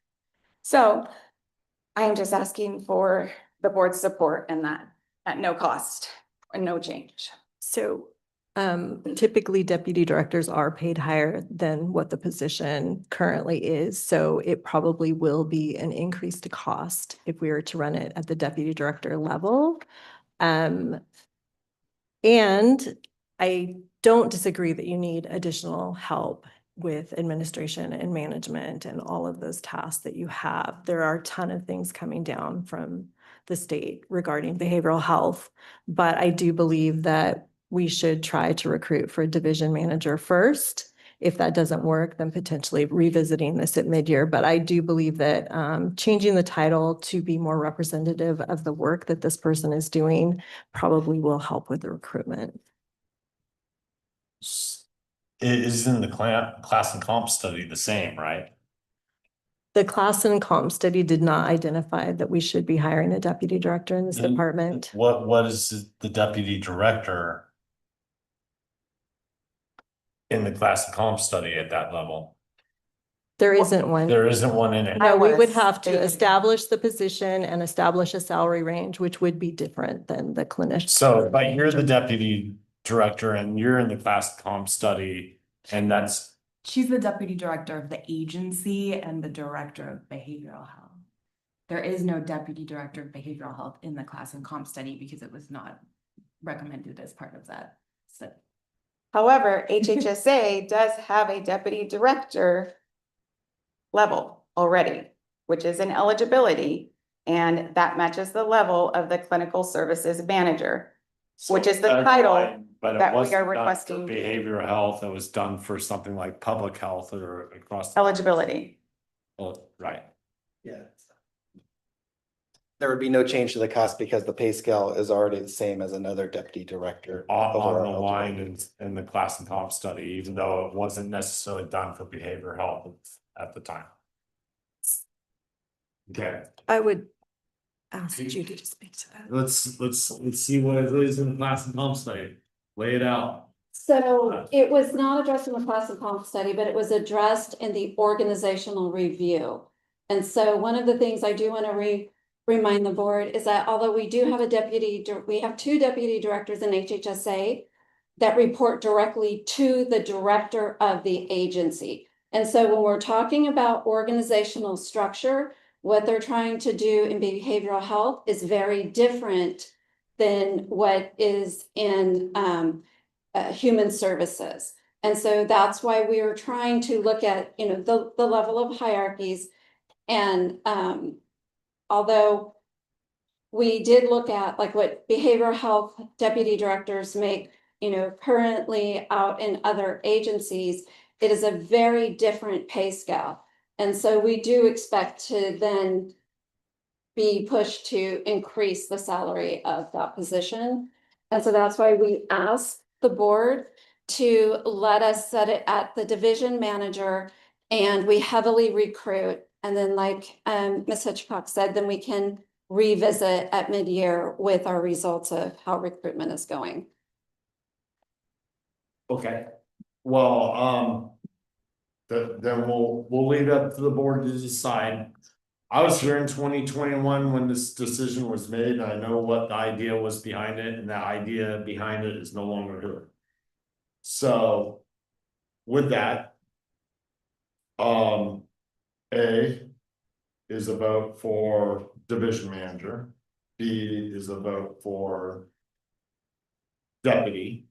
So I am just asking for the board's support in that at no cost and no change. So typically deputy directors are paid higher than what the position currently is. So it probably will be an increased cost if we were to run it at the deputy director level. And I don't disagree that you need additional help with administration and management and all of those tasks that you have. There are a ton of things coming down from the state regarding behavioral health, but I do believe that we should try to recruit for a division manager first. If that doesn't work, then potentially revisiting this at mid-year. But I do believe that changing the title to be more representative of the work that this person is doing probably will help with the recruitment. Isn't the class and comp study the same, right? The class and comp study did not identify that we should be hiring a deputy director in this department. What is the deputy director in the class and comp study at that level. There isn't one. There isn't one in it. No, we would was have to thinking- establish the position and establish a salary range, which would be different than the clinician. So, but you're the deputy director and you're in the class comp study, and that's, She's the deputy director of the agency and the director of behavioral health. There is no deputy director of behavioral health in the class and comp study because it was not recommended as part of that. So However, HHSA does have a deputy director level already, which is an eligibility, and that matches the level of the clinical services manager, which is the that's title fine, but it that we wasn't are done for requesting. behavioral health. It was done for something like public health or across. Eligibility. Oh, right. Yeah. There would be no change to the cost because the pay scale is already the same as another deputy director. On overall the line eligibility. in the class and comp study, even though it wasn't necessarily done for behavioral health at the time. Okay, I would ask Judy to speak to that. let's see what it is in the class and comp study. Lay it out. So it was not addressed in the class and comp study, but it was addressed in the organizational review. And so one of the things I do want to remind the board is that although we do have we have 2 deputy directors in HHSA that report directly to the director of the agency. And so when we're talking about organizational structure, what they're trying to do in behavioral health is very different than what is in human services. And so that's why we are trying to look at, you know, the level of hierarchies. And although we did look at like what behavioral health deputy directors make, you know, currently out in other agencies, it is a very different pay scale. And so we do expect to then be pushed to increase the salary of that position. And so that's why we asked the board to let us set it at the division manager, and we heavily recruit. And then like Ms. Hitchcock said, then we can revisit at mid-year with our results of how recruitment is going. Okay, well, then we'll leave it up to the board to decide. I was here in 2021 when this decision was made, and I know what the idea was behind it, and that idea behind it is no longer here. So, with that, A is a vote for division manager, B is a vote for deputy.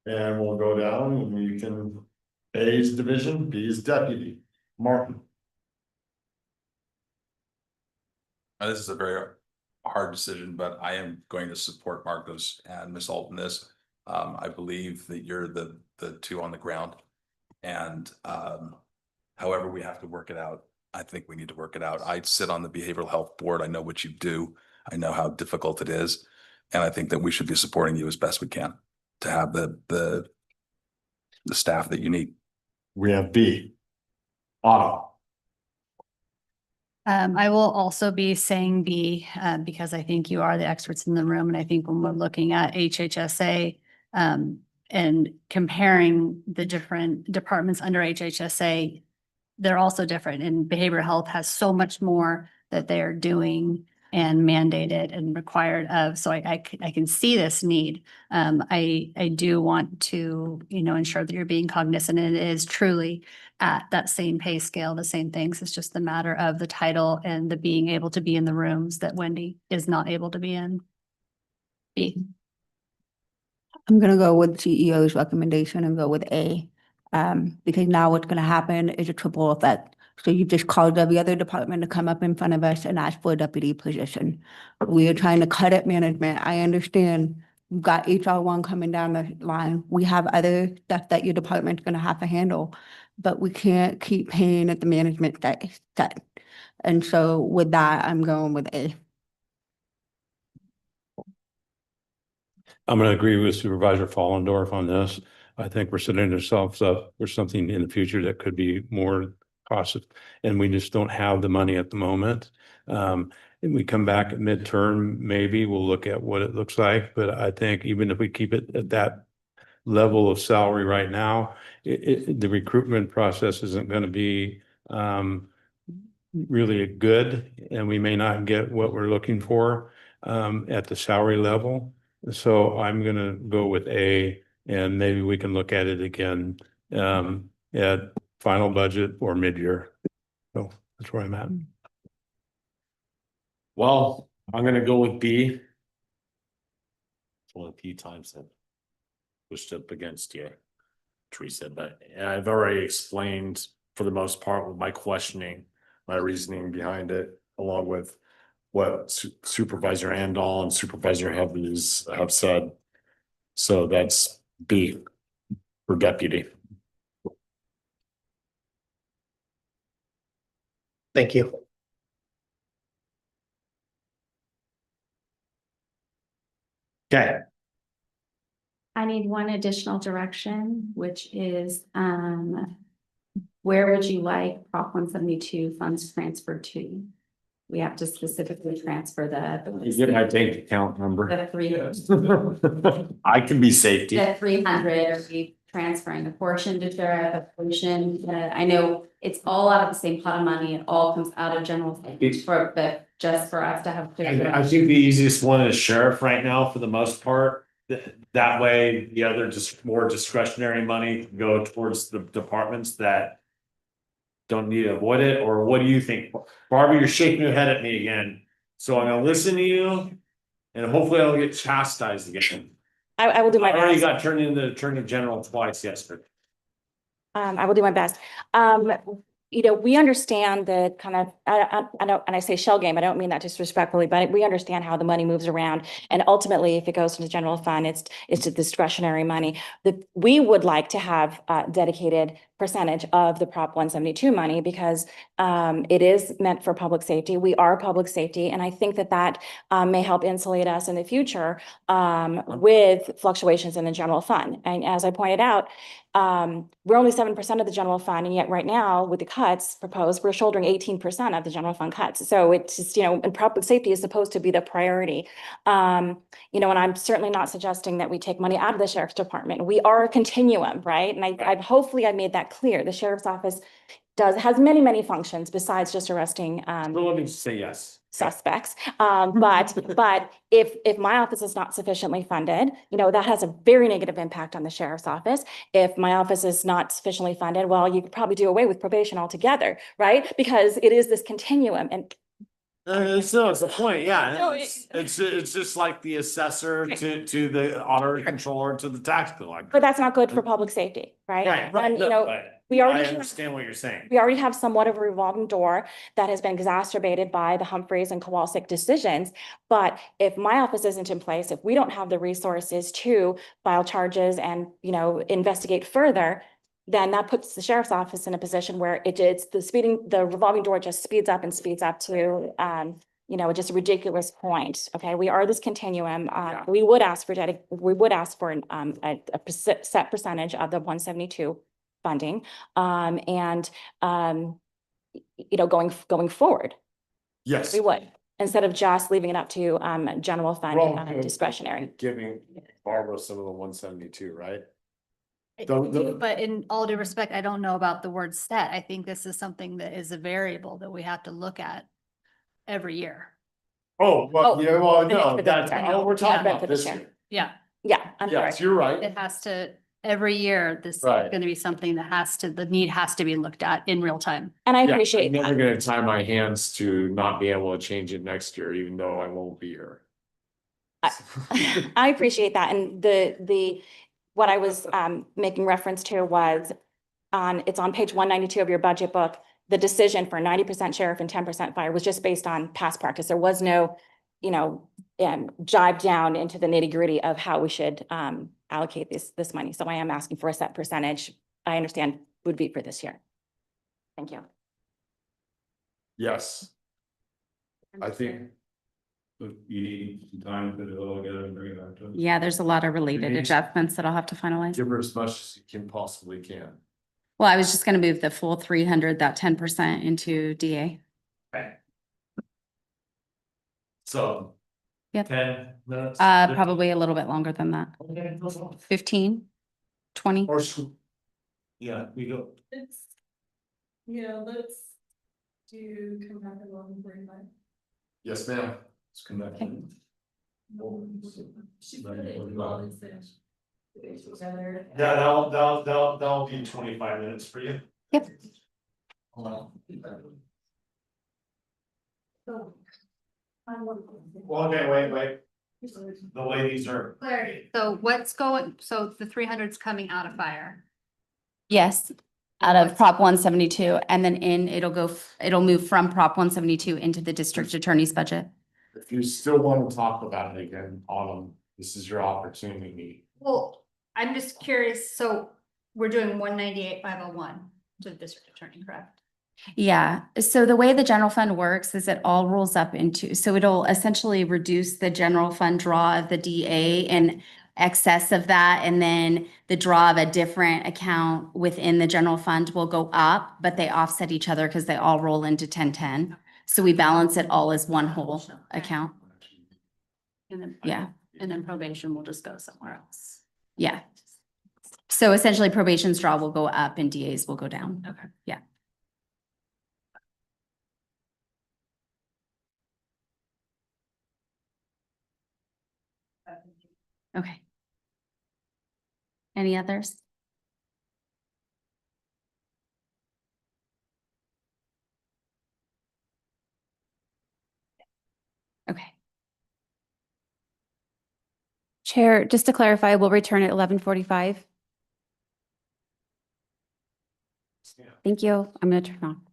And we'll go down and you can, A is division, B is deputy. Martin. This is a very hard decision, but I am going to support Marcos and Ms. Alt in this. I believe that you're the 2 on the ground. And however we have to work it out, I think we need to work it out. I sit on the behavioral health board. I know what you do. I know how difficult it is. And I think that we should be supporting you as best we can to have the staff that you need. We have B. Autumn. I will also be saying B, because I think you are the experts in the room, and I think when we're looking at HHSA, and comparing the different departments under HHSA, they're also different, and behavioral health has so much more that they are doing and mandated and required of, so I can see this need. I do want to, you know, ensure that you're being cognizant, and it is truly at that same pay scale, the same things. It's just the matter of the title and the being able to be in the rooms that Wendy is not able to be in. B. I'm gonna go with CEO's recommendation and go with A. Because now what's gonna happen is a triple effect. So you just called every other department to come up in front of us and ask for a deputy position. We are trying to cut at management. I understand you've got HR1 coming down the line. We have other stuff that your department's gonna have to handle. But we can't keep paying at the management set. And so with that, I'm going with A. I'm gonna agree with Supervisor Fallendorf on this. I think we're setting ourselves up for something in the future that could be more cost, and we just don't have the money at the moment. And we come back at midterm, maybe we'll look at what it looks like, but I think even if we keep it at that level of salary right now, the recruitment process isn't gonna be really good, and we may not get what we're looking for at the salary level. So I'm gonna go with A, and maybe we can look at it again at final budget or mid-year. So that's where I'm at. Well, I'm gonna go with B. It's only a few times that pushed up against you, Teresa, but I've already explained for the most part with my questioning, my reasoning behind it, along with what Supervisor Andal and Supervisor Heavies have said. So that's B for deputy. Thank you. Okay. I need one additional direction, which is, where would you like Prop 172 funds transferred to? We have to specifically transfer You get my bank account number. the three, I can be safety. the 300, are we transferring a portion to sheriff, a portion, I know it's all out of the same pot of money, it all comes out of general fund, but just for us to have. I think the easiest one is sheriff right now for the most part. That way, the other just more discretionary money can go towards the departments that don't need to avoid it, or what do you think? Barbara, you're shaking your head at me again, so I'm gonna listen to you. And hopefully I'll get chastised again. I will do my I already best. got turned into Attorney General twice yesterday. I will do my best. We understand the kind of, I don't, and I say shell game, I don't mean that disrespectfully, but we understand how the money moves around. And ultimately, if it goes to the general fund, it's a discretionary money. We would like to have a dedicated percentage of the Prop 172 money because it is meant for public safety. We are public safety, and I think that may help insulate us in the future with fluctuations in the general fund. And as I pointed out, we're only 7% of the general fund, and yet right now with the cuts proposed, we're shouldering 18% of the general fund cuts. So it's just, and public safety is supposed to be the priority. And I'm certainly not suggesting that we take money out of the sheriff's department. We are a continuum, right? And I've hopefully I made that clear. The sheriff's office has many functions besides just arresting Well, let me say yes. suspects. But if my office is not sufficiently funded, that has a very negative impact on the sheriff's office. If my office is not sufficiently funded, well, you could probably do away with probation altogether, right? Because it is this continuum. And It's the point, yeah. No, It's just like the assessor to the auditor controller to the tax collector. but that's not good for public safety, right? And, we I already understand what you're saying. we already have somewhat of a revolving door that has been exacerbated by the Humphreys and Kowalski decisions. But if my office isn't in place, if we don't have the resources to file charges and, investigate further, then that puts the sheriff's office in a position where the revolving door just speeds up to, just a ridiculous point. Okay, we are this continuum. We would ask for a set percentage of the 172 funding, going forward, Yes. we would, instead of just leaving it up to general fund discretionary. Giving Barbara some of the 172, right? But in all due respect, I don't know about the word set. I think this is something that is a variable that we have to look at every year. Oh, well, Oh, yeah, well, the no, next that's, benefit. we're talking Yeah. about this year. Yeah, Yeah, I'm sorry. Yes, you're right. it has to, every year, this is Right. gonna be something that the need has to be looked at in real time. And I Yeah, appreciate I'm never that. gonna tie my hands to not be able to change it next year, even though I won't be here. I appreciate that. And what I was making reference to was it's on page 192 of your budget book. The decision for 90% sheriff and 10% fire was just based on past practice. There was no, jive down into the nitty-gritty of how we should allocate this money. So I am asking for a set percentage. I understand would be for this year. Thank you. Yes. I think. You need some time to put it all together and bring it back to us. Yeah, there's a lot of related Denise? adjustments that I'll have to finalize. Give her as much as you can possibly can. Well, I was just gonna move the full 300, that 10% into DA. Okay. So. Yep. 10 minutes. Probably a little bit longer than that. Okay, no problem. 15. 20? Or yeah, we go. Let's do come back at 11:45. Yes, ma'am. Let's come back. Okay. Yeah, that'll be 25 minutes for you. Yep. Well, okay, wait. The ladies are. So what's going, so the 300's coming out of fire. Yes, out of Prop 172, and then it'll move from Prop 172 into the district attorney's budget. If you still want to talk about it again, Autumn, this is your opportunity. Well, I'm just curious, so we're doing 198,501 to the district attorney, correct? Yeah, so the way the general fund works is it all rolls up into, so it'll essentially reduce the general fund draw of the DA in excess of that, and then the draw of a different account within the general fund will go up, but they offset each other because they all roll into 1010. So we balance it all as one whole account. And then, Yeah, and then probation will just go somewhere else. yeah. So essentially probation's draw will go up and DA's will go down. Okay. Yeah. Okay. Any others? Okay. Chair, just to clarify, we'll return at 11:45. Thank you. I'm going to turn off.